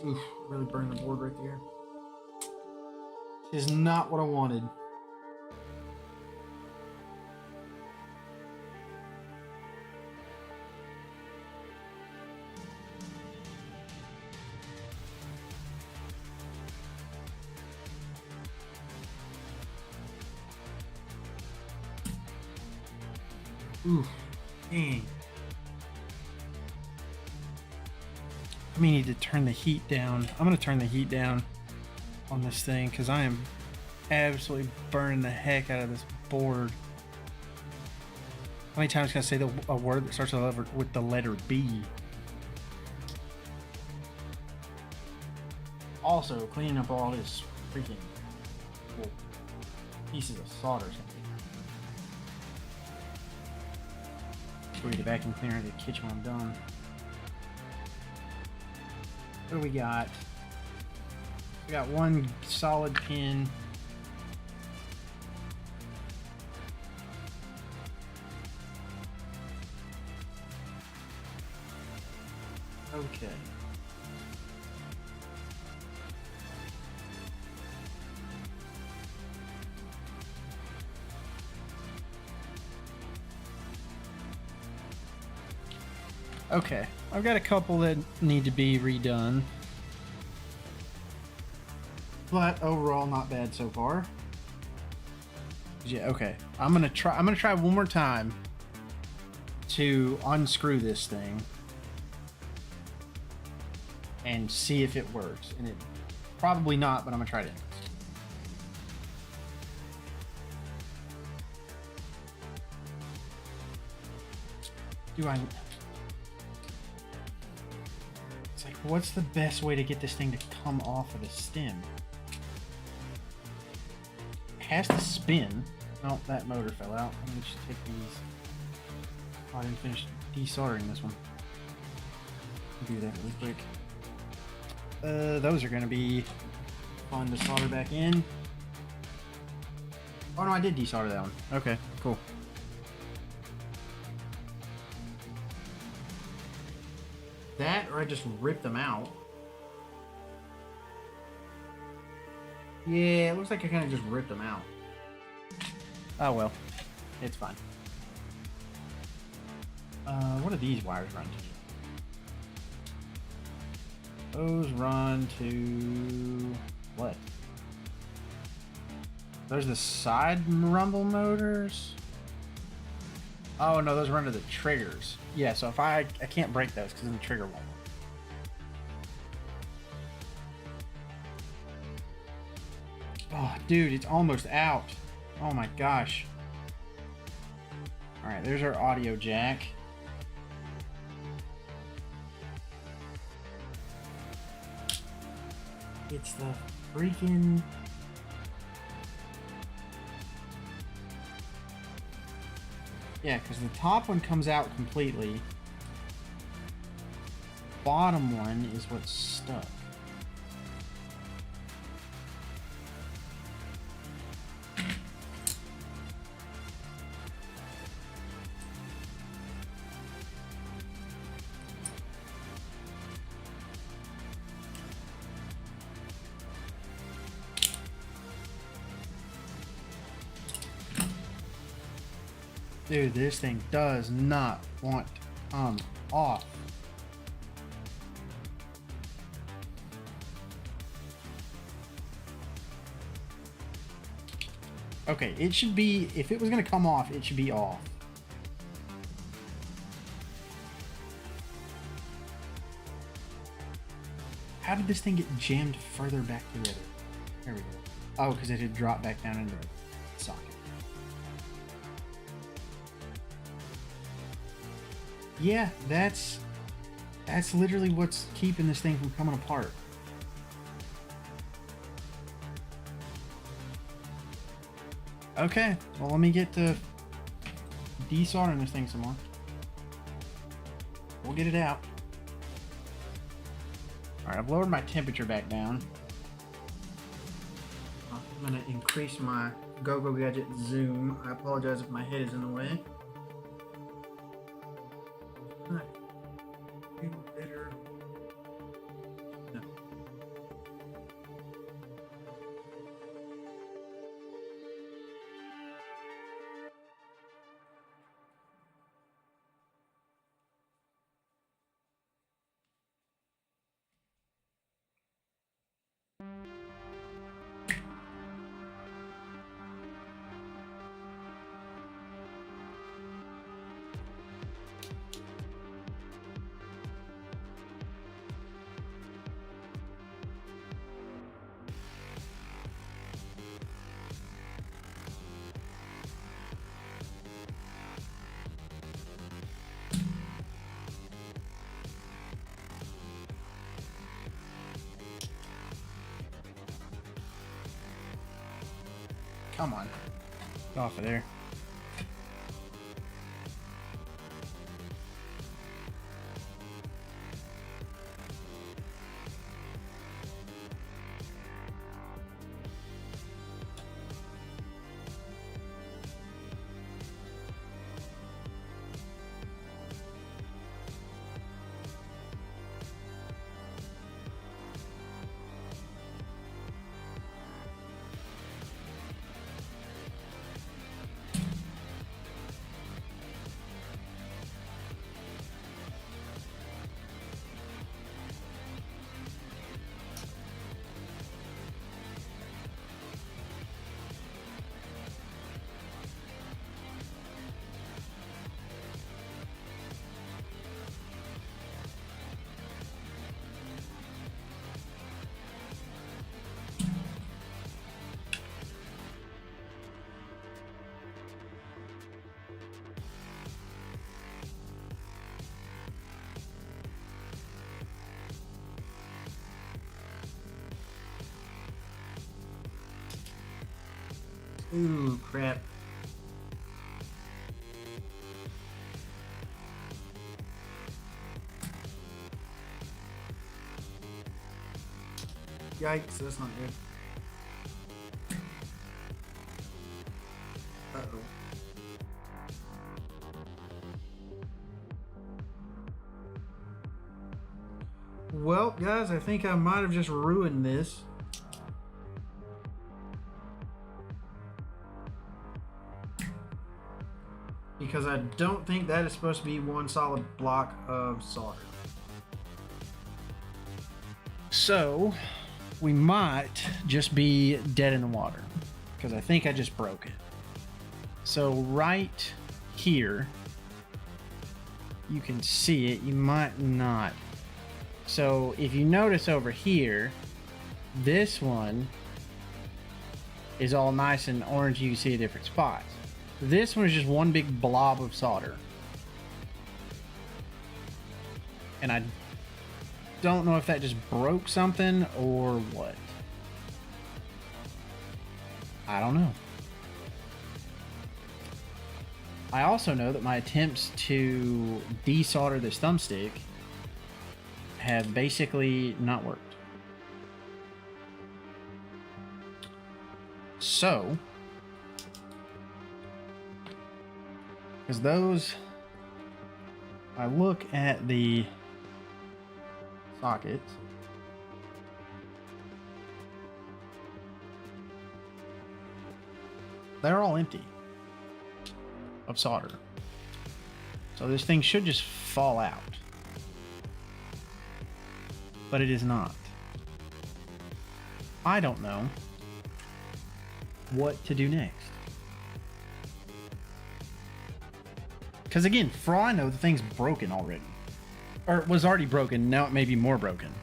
Speaker 1: Oof, really burned the board right there. This is not what I wanted. Oof, dang. I may need to turn the heat down. I'm gonna turn the heat down on this thing because I am absolutely burning the heck out of this board. How many times can I say a word that starts with the letter B? Also, cleaning up all this freaking pieces of solder or something. Before we get the vacuum cleaner to catch when I'm done. What do we got? We got one solid pin. Okay. Okay, I've got a couple that need to be redone, but overall not bad so far. Yeah, okay. I'm gonna try one more time to unscrew this thing and see if it works. And it probably not, but I'm gonna try it. Do I? It's like, what's the best way to get this thing to come off of the stem? It has to spin. Oh, that motor fell out. Let me just take these. Oh, I didn't finish desoldering this one. I'll do that really quick. Those are going to be fun to solder back in. Oh no, I did desolder that one. Okay, cool. That, or I just ripped them out. Yeah, it looks like I kind of just ripped them out. Oh well, it's fine. What do these wires run to? Those run to what? Those are the side rumble motors? Oh no, those run to the triggers. Yeah, so if I can't break those because then the trigger won't work. Oh, dude, it's almost out. Oh my gosh. All right, there's our audio jack. It's the freaking... Yeah, because the top one comes out completely. Bottom one is what's stuck. Dude, this thing does not want to come off. Okay, it should be, if it was going to come off, it should be off. How did this thing get jammed further back together? There we go. Oh, because it had dropped back down into the socket. Yeah, that's literally what's keeping this thing from coming apart. Okay, well, let me get to desoldering this thing some more. We'll get it out. Alright, I've lowered my temperature back down. I'm going to increase my Go-Go Gadget zoom. I apologize if my head is in the way. Better. No. Come on. Get off of there. Ooh, crap. Yikes, that's not good. Uh-oh. Well, guys, I think I might have just ruined this. Because I don't think that is supposed to be one solid block of solder. So, we might just be dead in the water. Because I think I just broke it. So, right here, you can see it. You might not. So, if you notice over here, this one is all nice and orange. You can see different spots. This one is just one big blob of solder. And I don't know if that just broke something or what. I don't know. I also know that my attempts to desolder this thumbstick have basically not worked. So, because those, I look at the sockets, they're all empty of solder. So this thing should just fall out. But it is not. I don't know what to do next. Because again, for all I know, the thing's broken already. Or it was already broken, now it may be more broken.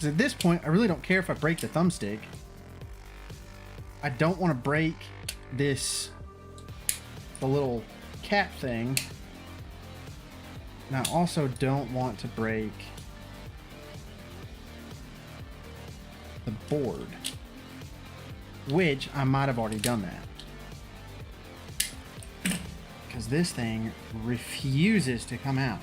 Speaker 1: At this point, I really don't care if I break the thumbstick. I don't want to break the little cap thing. And I also don't want to break the board, which I might have already done that. Because this thing refuses to come out.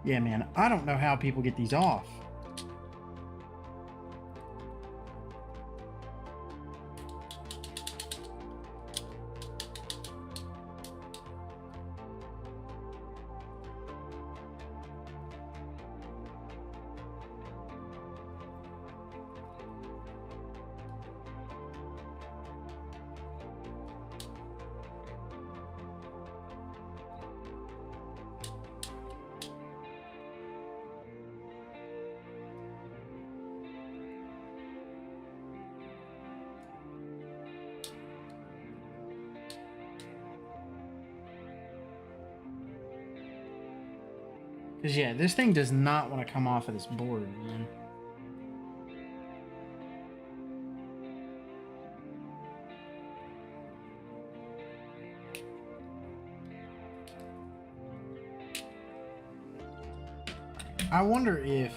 Speaker 1: Yeah, man, I don't know how people get these off. Because, yeah, this thing does not want to come off of this board, man. I wonder if...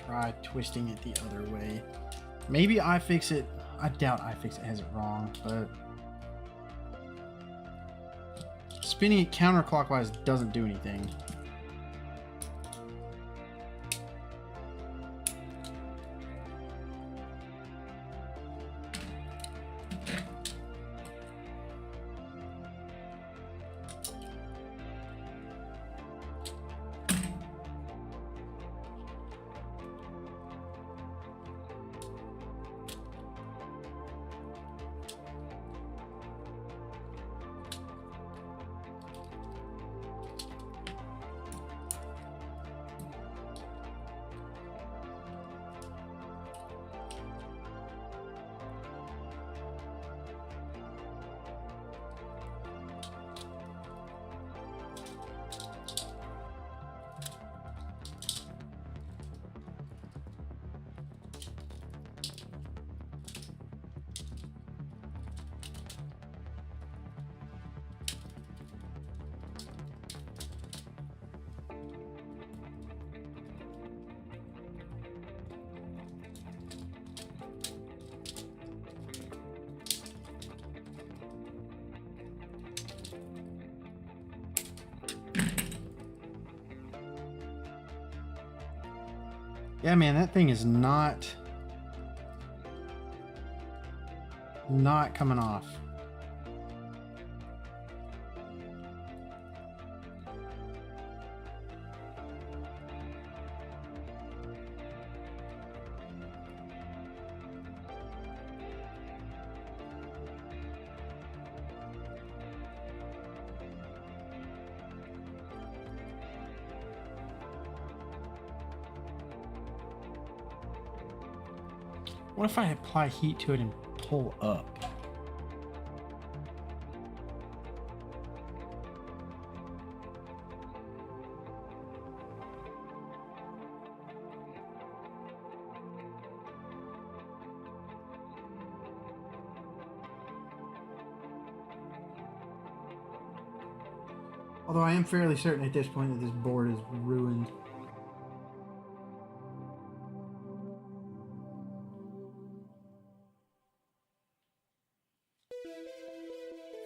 Speaker 1: Try twisting it the other way. Maybe iFixit... I doubt iFixit has it wrong, but... Spinning it counterclockwise doesn't do anything. Yeah, man, that thing is not coming off. What if I apply heat to it and pull up? Although I am fairly certain at this point that this board is ruined.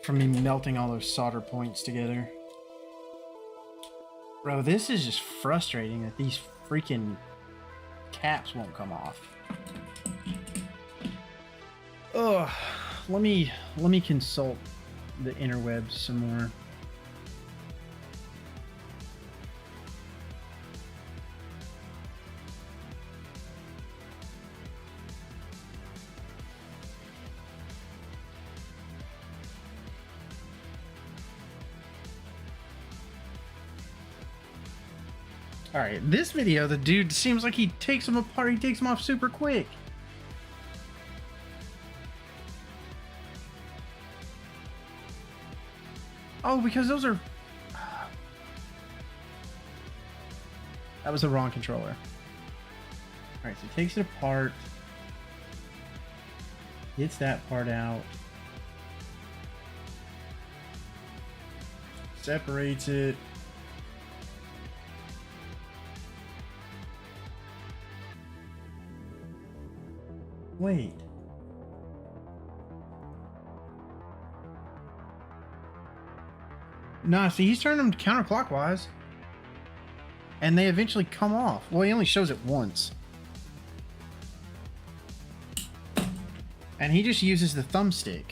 Speaker 1: From me melting all those solder points together. Bro, this is just frustrating that these freaking caps won't come off. Ugh. Let me consult the interwebs some more. All right, this video, the dude seems like he takes them apart. He takes them off super quick. Oh, because those are... That was the wrong controller. All right, so he takes it apart. Gets that part out. Separates it. Wait. Nah, see, he's turning them counterclockwise. And they eventually come off. Well, he only shows it once. And he just uses the thumbstick.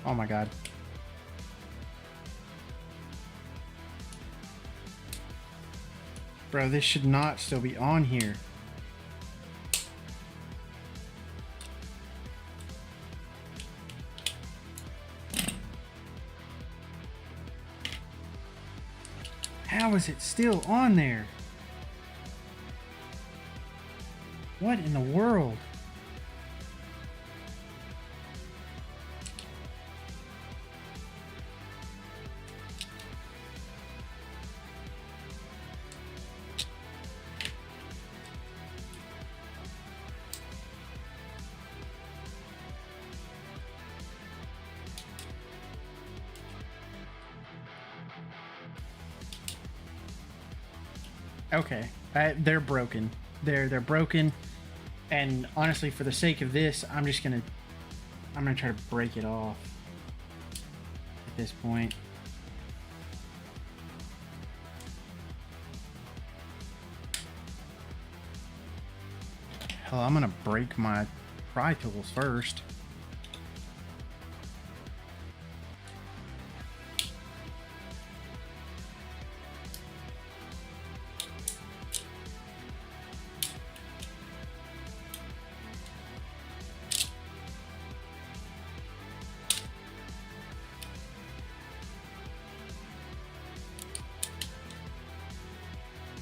Speaker 1: Oh my god. Bro, this should not still be on here. How is it still on there? What in the world? Okay, they're broken. They're broken, and honestly, for the sake of this, I'm gonna try to break it off at this point. Hell, I'm gonna break my pry tools first.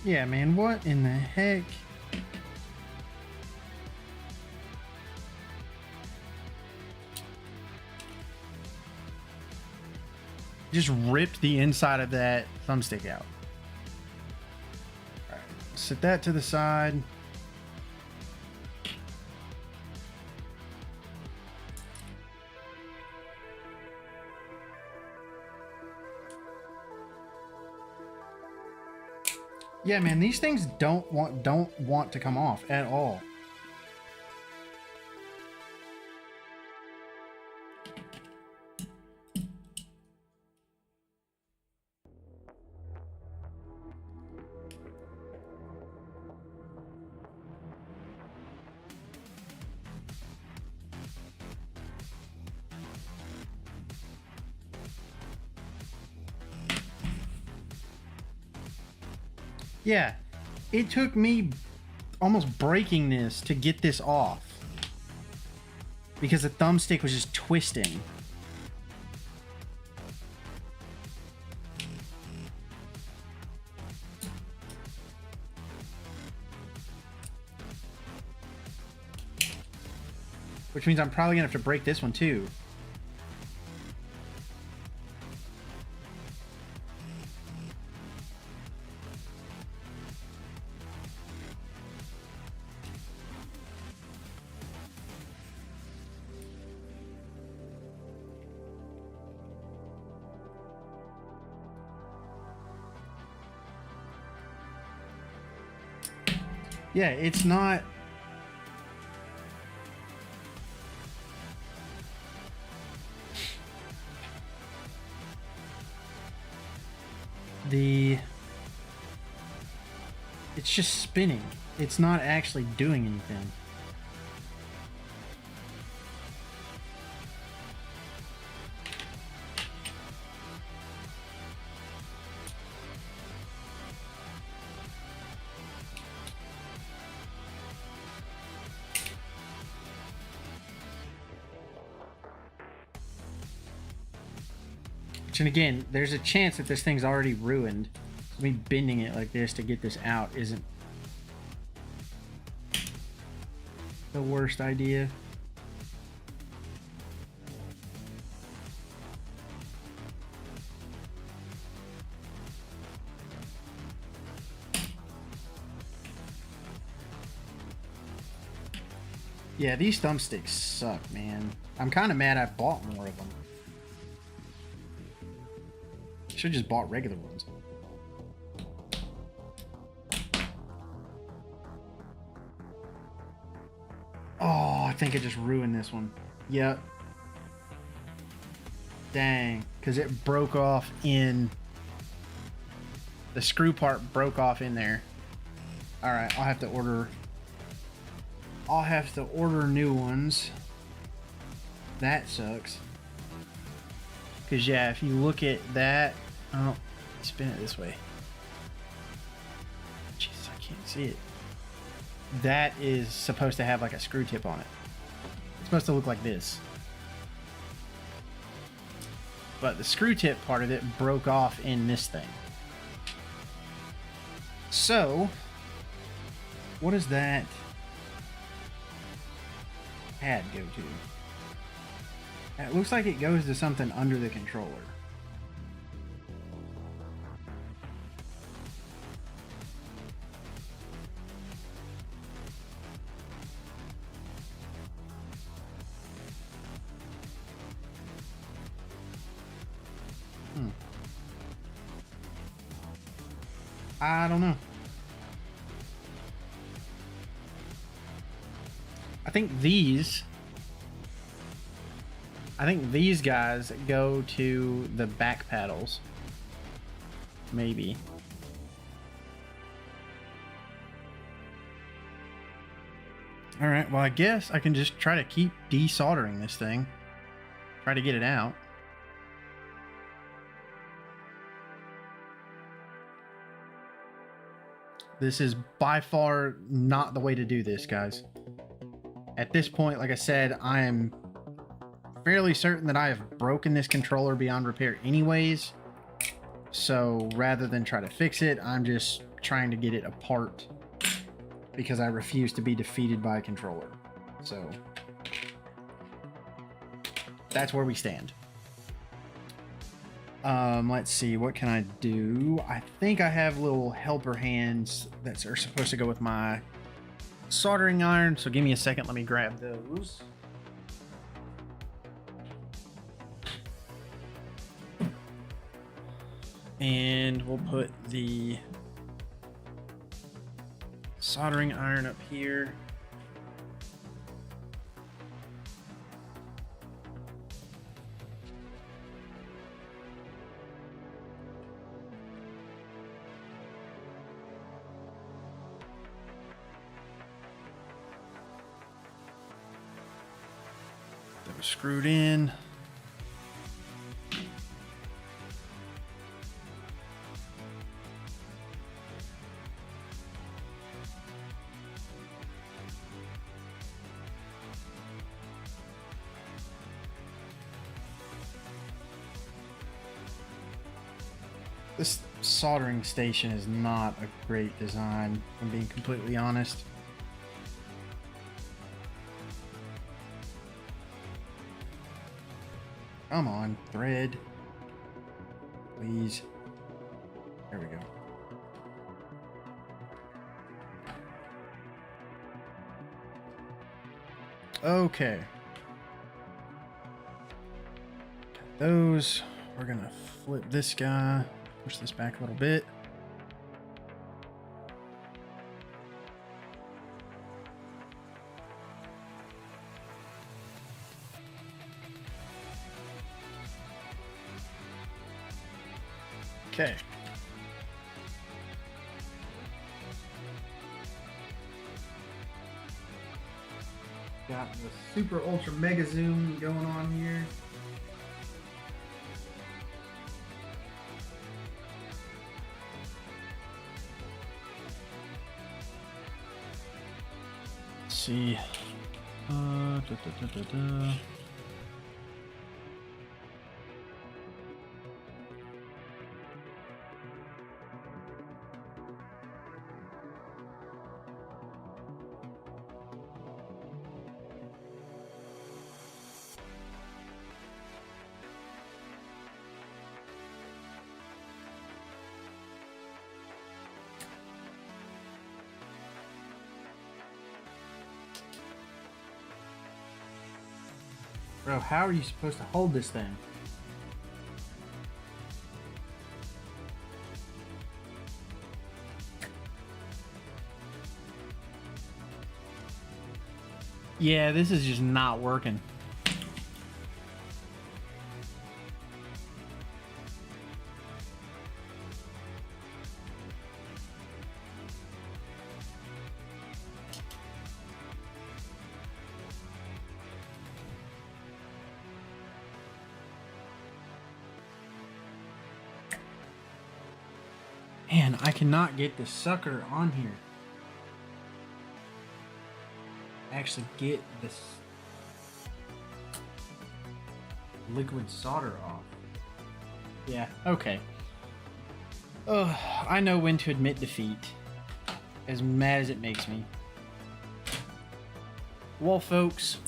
Speaker 1: Yeah, man, what in the heck? Just ripped the inside of that thumbstick out. All right, set that to the side. Yeah, man, these things don't want to come off at all. Yeah, it took me almost breaking this to get this off because the thumbstick was just twisting. Which means I'm probably gonna have to break this one too. Yeah, it's not... It's just spinning. It's not actually doing anything. And again, there's a chance that this thing's already ruined. So me bending it like this to get this out isn't the worst idea. Yeah, these thumbsticks suck, man. I'm kind of mad I bought more of them. Should have just bought regular ones. Oh, I think I just ruined this one. Yep. Dang, because it broke off in... The screw part broke off in there. Alright, I'll have to order... new ones. That sucks. Because, yeah, if you look at that... Oh, spin it this way. Jeez, I can't see it. That is supposed to have like a screw tip on it. It's supposed to look like this. But the screw tip part of it broke off in this thing. So, what does that pad go to? It looks like it goes to something under the controller. I don't know. I think these guys go to the back paddles. Maybe. All right, well, I guess I can just try to keep desoldering this thing. Try to get it out. This is by far not the way to do this, guys. At this point, like I said, I am fairly certain that I have broken this controller beyond repair anyways. So rather than try to fix it, I'm just trying to get it apart because I refuse to be defeated by a controller. So that's where we stand. Let's see, what can I do? I think I have little helper hands that are supposed to go with my soldering iron, so give me a second, let me grab those. And we'll put the soldering iron up here. That was screwed in. This soldering station is not a great design, if I'm being completely honest. Come on, thread. Please. There we go. Okay. Got those. We're gonna flip this guy. Push this back a little bit. Okay. Got the super ultra mega zoom going on here. See. Bro, how are you supposed to hold this thing? Yeah, this is just not working. Man, I cannot get this sucker on here. Actually get this liquid solder off. Yeah, okay. I know when to admit defeat. As mad as it makes me. Well, folks,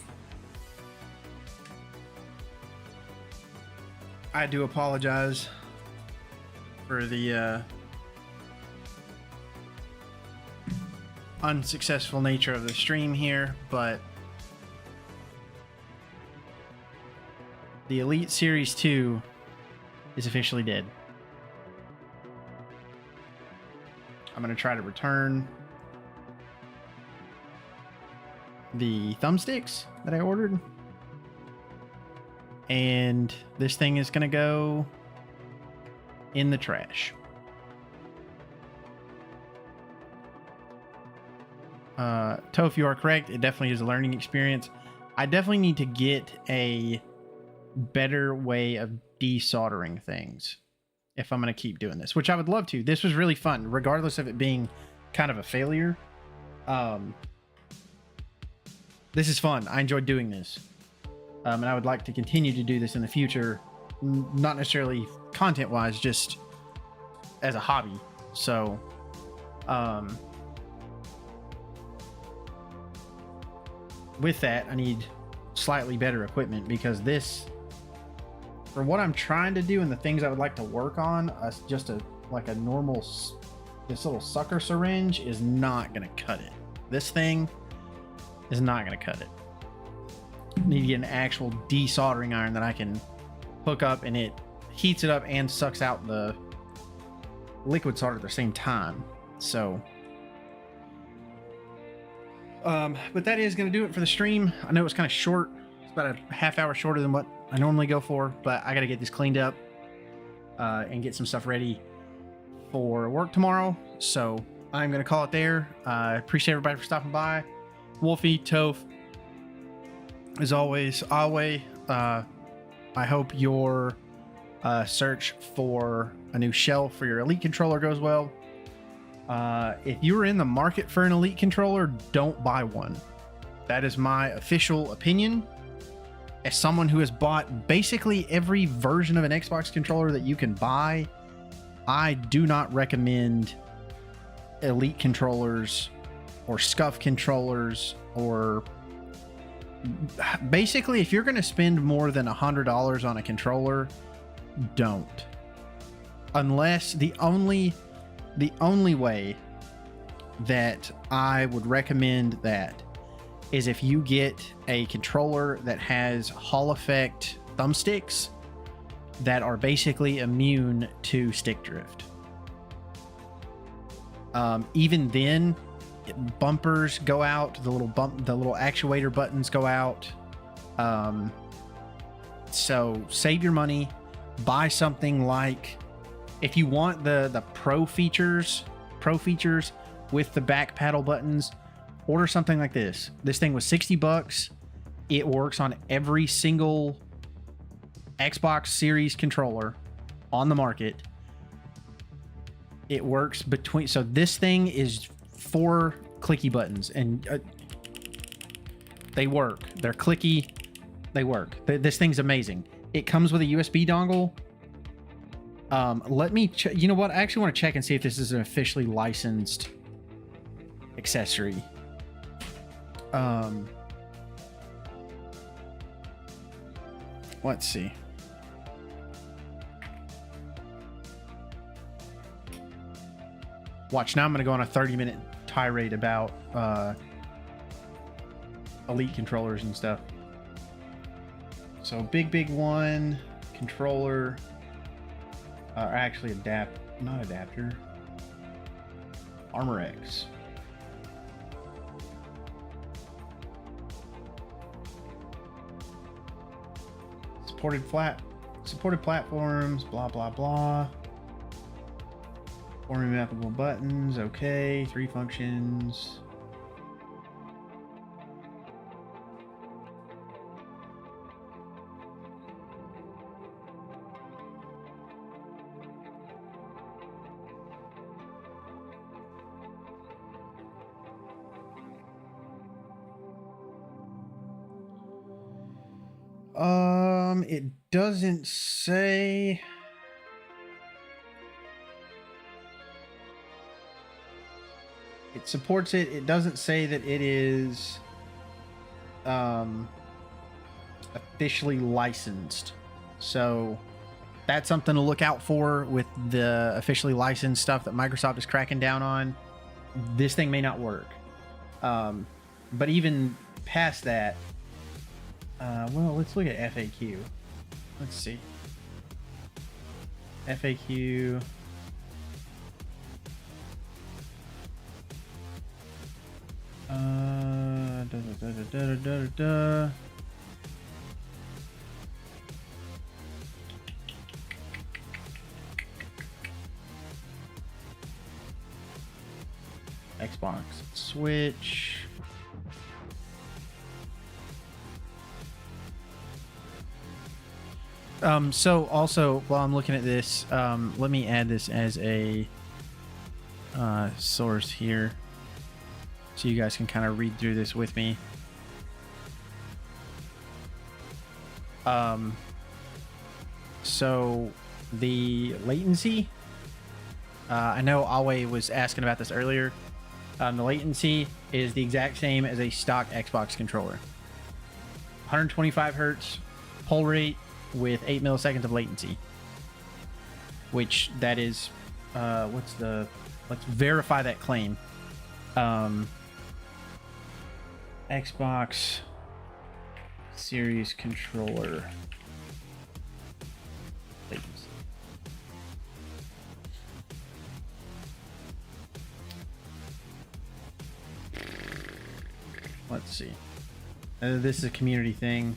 Speaker 1: I do apologize for the unsuccessful nature of the stream here, but the Elite Series 2 is officially dead. I'm going to try to return the thumbsticks that I ordered, and this thing is going to go in the trash. Toph, you are correct. It definitely is a learning experience. I definitely need to get a better way of desoldering things if I'm going to keep doing this, which I would love to. This was really fun, regardless of it being kind of a failure. This is fun. I enjoyed doing this. And I would like to continue to do this in the future, not necessarily content-wise, just as a hobby. So With that, I need slightly better equipment, because this, for what I'm trying to do and the things I would like to work on, just like a normal, this little sucker syringe is not going to cut it. This thing is not going to cut it. I need to get an actual desoldering iron that I can hook up, and it heats it up and sucks out the liquid solder at the same time. So but that is going to do it for the stream. I know it's kind of short. It's about a half hour shorter than what I normally go for, but I got to get this cleaned up and get some stuff ready for work tomorrow. So I'm going to call it there. I appreciate everybody for stopping by. Wolfie, Toph, as always, Awe, I hope your search for a new shell for your Elite controller goes well. If you're in the market for an Elite controller, don't buy one. That is my official opinion. As someone who has bought basically every version of an Xbox controller that you can buy, I do not recommend Elite controllers or Scuff controllers, or basically, if you're going to spend more than $100 on a controller, don't. Unless the only way that I would recommend that is if you get a controller that has Hall effect thumbsticks that are basically immune to stick drift. Even then, bumpers go out, the little actuator buttons go out. So save your money, buy something like, if you want the pro features with the back paddle buttons, order something like this. This thing was $60. It works on every single Xbox Series controller on the market. It works between, so this thing is 4 clicky buttons, and they work. They're clicky. They work. This thing's amazing. It comes with a USB dongle. Let me you know what? I actually want to check and see if this is an officially licensed accessory. Let's see. Watch, now I'm going to go on a 30-minute tirade about Elite controllers and stuff. So big one controller, actually not adapter, Armor X. Supported platforms, blah blah blah. 4 mappable buttons, okay. 3 functions. It doesn't say. It supports it. It doesn't say that it is officially licensed. So that's something to look out for with the officially licensed stuff that Microsoft is cracking down on. This thing may not work. But even past that, well, let's look at FAQ. Let's see. FAQ. Xbox, Switch. So also, while I'm looking at this, let me add this as a source here, so you guys can kind of read through this with me. So the latency I know Awe was asking about this earlier. The latency is the exact same as a stock Xbox controller. 125 hertz pull rate with 8 milliseconds of latency. Which that is, let's verify that claim. Xbox Series controller latency. Let's see. This is a community thing.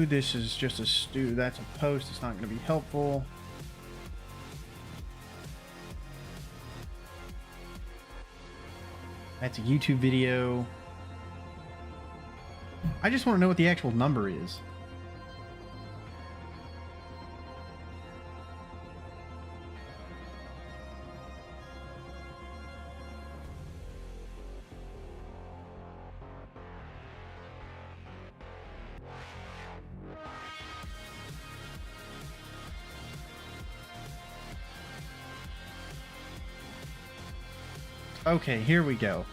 Speaker 1: This is just a that's a post. It's not going to be helpful. That's a YouTube video. I just want to know what the actual number is. Okay, here we go.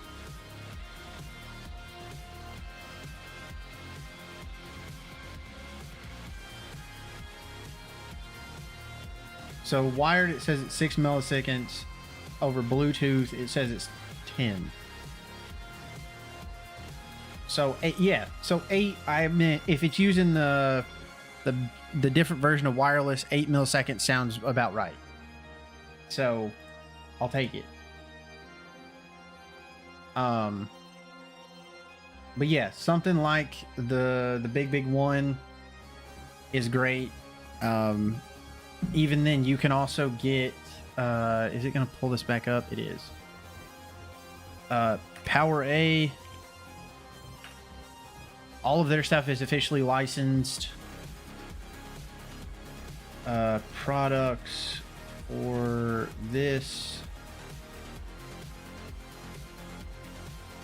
Speaker 1: So wired, it says it's 6 milliseconds. Over Bluetooth, it says it's 10. So 8, yeah. So 8. I meant if it's using the different version of wireless, 8 milliseconds sounds about right. So I'll take it. But yeah, something like the big one is great. Even then, you can also get. Is it gonna pull this back up? It is. Power A. All of their stuff is officially licensed. Products for this.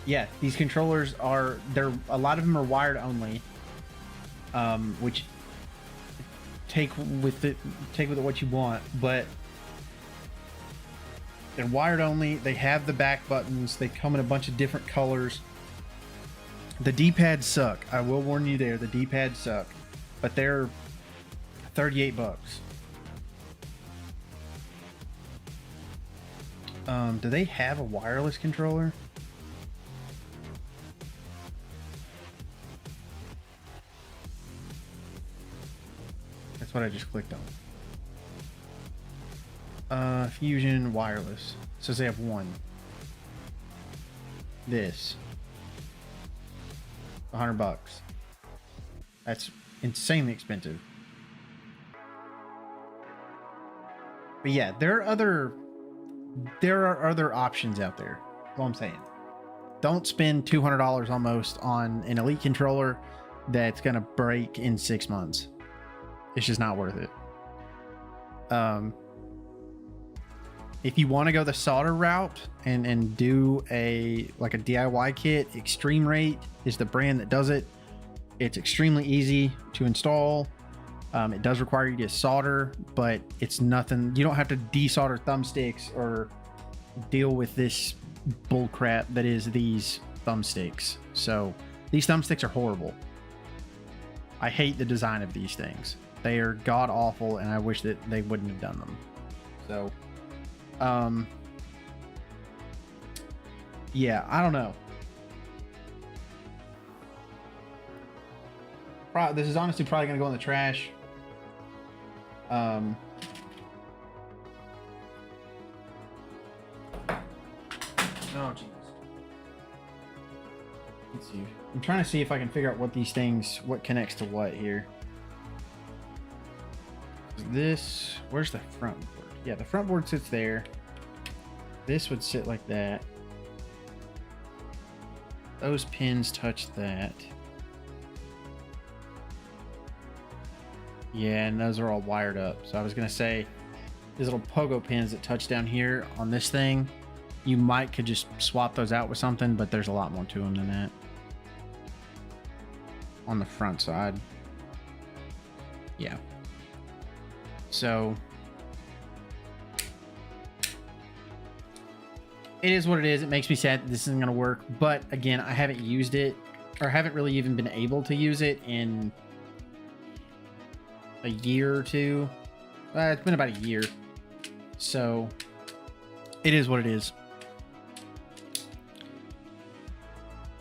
Speaker 1: Yeah, these controllers are a lot of them are wired only, which take with it what you want, but they're wired only. They have the back buttons. They come in a bunch of different colors. The D-pads suck. I will warn you there. The D-pads suck, but they're $38. Do they have a wireless controller? That's what I just clicked on. Fusion wireless. It says they have one. This. $100. That's insanely expensive. But yeah, there are other options out there. That's all I'm saying. Don't spend $200 almost on an Elite controller that's gonna break in 6 months. It's just not worth it. If you want to go the solder route and do a DIY kit, Extreme Rate is the brand that does it. It's extremely easy to install. It does require you to solder, but it's nothing. You don't have to desolder thumbsticks or deal with this bull crap that is these thumbsticks. So these thumbsticks are horrible. I hate the design of these things. They are god awful, and I wish that they wouldn't have done them. So, yeah, I don't know. This is honestly probably going to go in the trash. Oh, jeez. Let's see. I'm trying to see if I can figure out what these things, what connects to what here. This, where's the front board? Yeah, the front board sits there. This would sit like that. Those pins touch that. Yeah, and those are all wired up. So I was gonna say, these little pogo pins that touch down here on this thing, you could just swap those out with something, but there's a lot more to them than that. On the front side. Yeah. So it is what it is. It makes me sad that this isn't going to work. But again, I haven't used it, or haven't really even been able to use it in a year or two. It's been about a year. So it is what it is.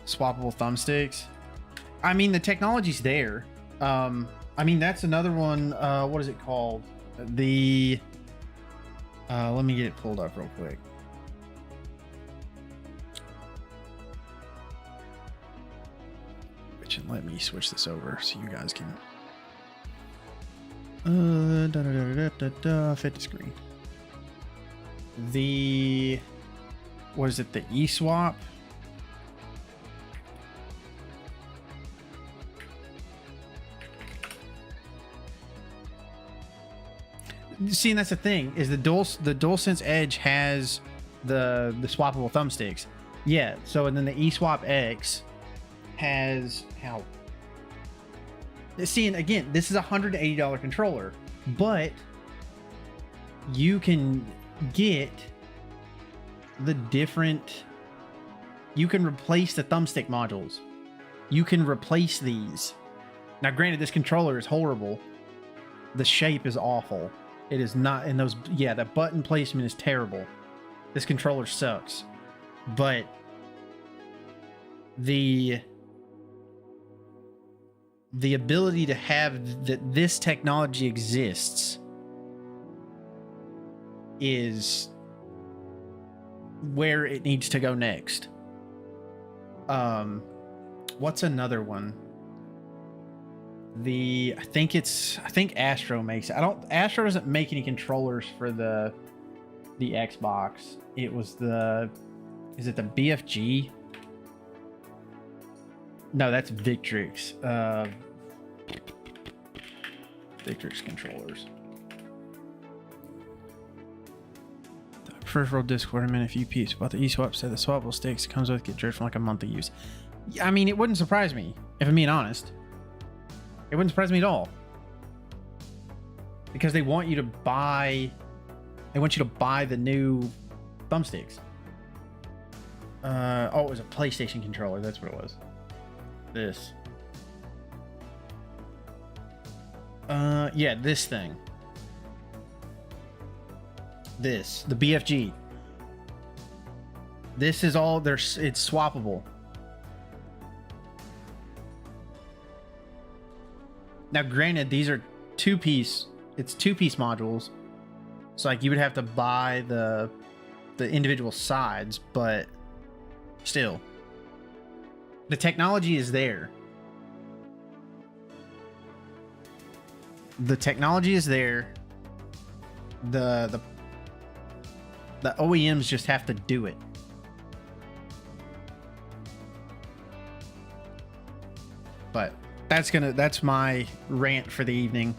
Speaker 1: Swappable thumbsticks. I mean, the technology's there. I mean, that's another one. What is it called? Let me get it pulled up real quick. Let me switch this over so you guys can fit the screen. What is it? The eSwap. See, and that's the thing, is the DualSense Edge has the swappable thumbsticks. Yeah, so and then the eSwap X has how? See, and again, this is a $180 controller, but you can get the different. You can replace the thumbstick modules. You can replace these. Now, granted, this controller is horrible. The shape is awful. It is not in those. Yeah, the button placement is terrible. This controller sucks. But the ability to have that this technology exists is where it needs to go next. What's another one? I think Astro makes it. Astro doesn't make any controllers for the Xbox. It was is it the BFG? No, that's Victrix. Victrix controllers. The peripheral Discord in a few pieces. But the eSwap said the swappable sticks comes with get drift from like a month of use. I mean, it wouldn't surprise me, if I'm being honest. It wouldn't surprise me at all. Because they want you to buy the new thumbsticks. Oh, it was a PlayStation controller. That's what it was. This. Yeah, this thing. The BFG. This is all it's swappable. Now, granted, these are two-piece modules. So, like, you would have to buy the individual sides, but still. The technology is there. The technology is there. The OEMs just have to do it. But that's my rant for the evening.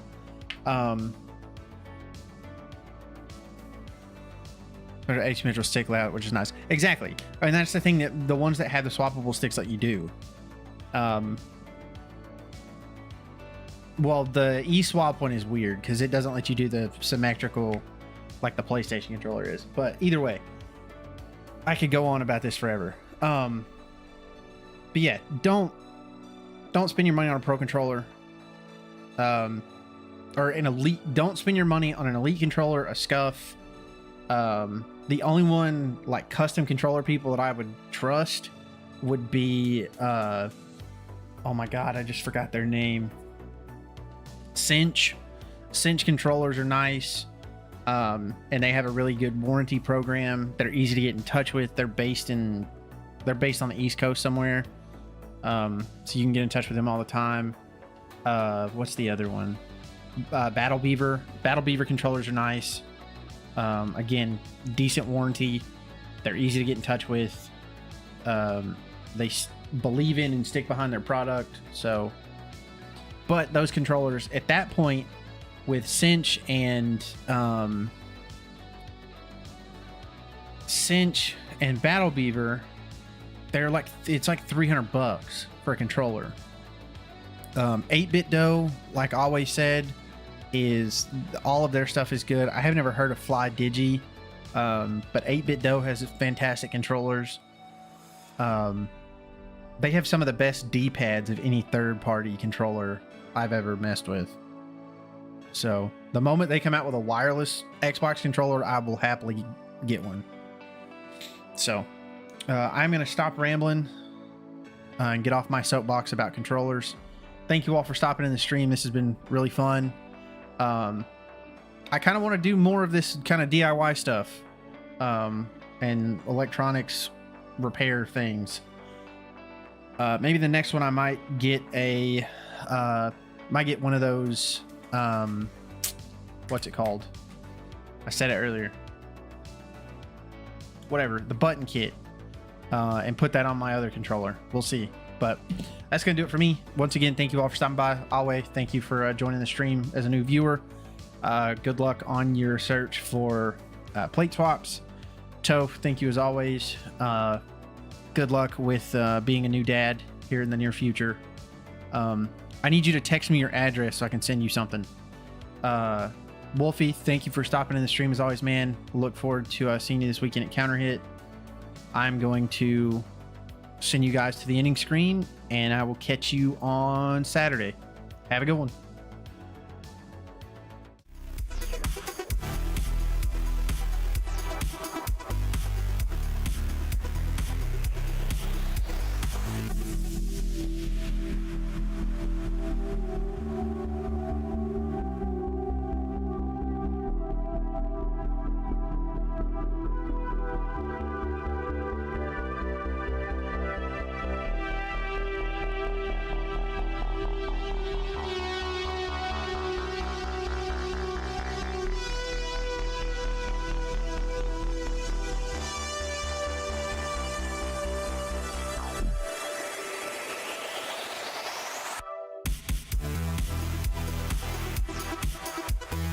Speaker 1: HMH will stick layout, which is nice. Exactly. And that's the thing, that the ones that have the swappable sticks let you do. Well, the eSwap one is weird because it doesn't let you do the symmetrical like the PlayStation controller is. But either way, I could go on about this forever. But yeah, don't spend your money on a pro controller. Or an elite. Don't spend your money on an elite controller, a scuff. The only one like custom controller people that I would trust would be oh my god, I just forgot their name. Cinch controllers are nice, and they have a really good warranty program. They're easy to get in touch with. They're based on the East Coast somewhere, so you can get in touch with them all the time. What's the other one? Battle Beaver controllers are nice. Again, decent warranty. They're easy to get in touch with. They believe in and stick behind their product. So, but those controllers, at that point, with Cinch and Battle Beaver, they're like, it's like $300 for a controller. 8-Bit Dough, like I always said, is all of their stuff is good. I have never heard of Fly Digi, but 8-Bit Dough has fantastic controllers. They have some of the best D-pads of any third-party controller I've ever messed with. So the moment they come out with a wireless Xbox controller, I will happily get one. So I'm going to stop rambling and get off my soapbox about controllers. Thank you all for stopping in the stream. This has been really fun. I kind of want to do more of this kind of DIY stuff and electronics repair things. Maybe the next one I might get one of those, what's it called? I said it earlier. Whatever, the button kit, and put that on my other controller. We'll see. But that's going to do it for me. Once again, thank you all for stopping by. Always, thank you for joining the stream as a new viewer. Good luck on your search for plate swaps. Toph, thank you as always. Good luck with being a new dad here in the near future. I need you to text me your address so I can send you something. Wolfie, thank you for stopping in the stream as always, man. Look forward to seeing you this weekend at Counter Hit. I'm going to send you guys to the ending screen, and I will catch you on Saturday. Have a good one.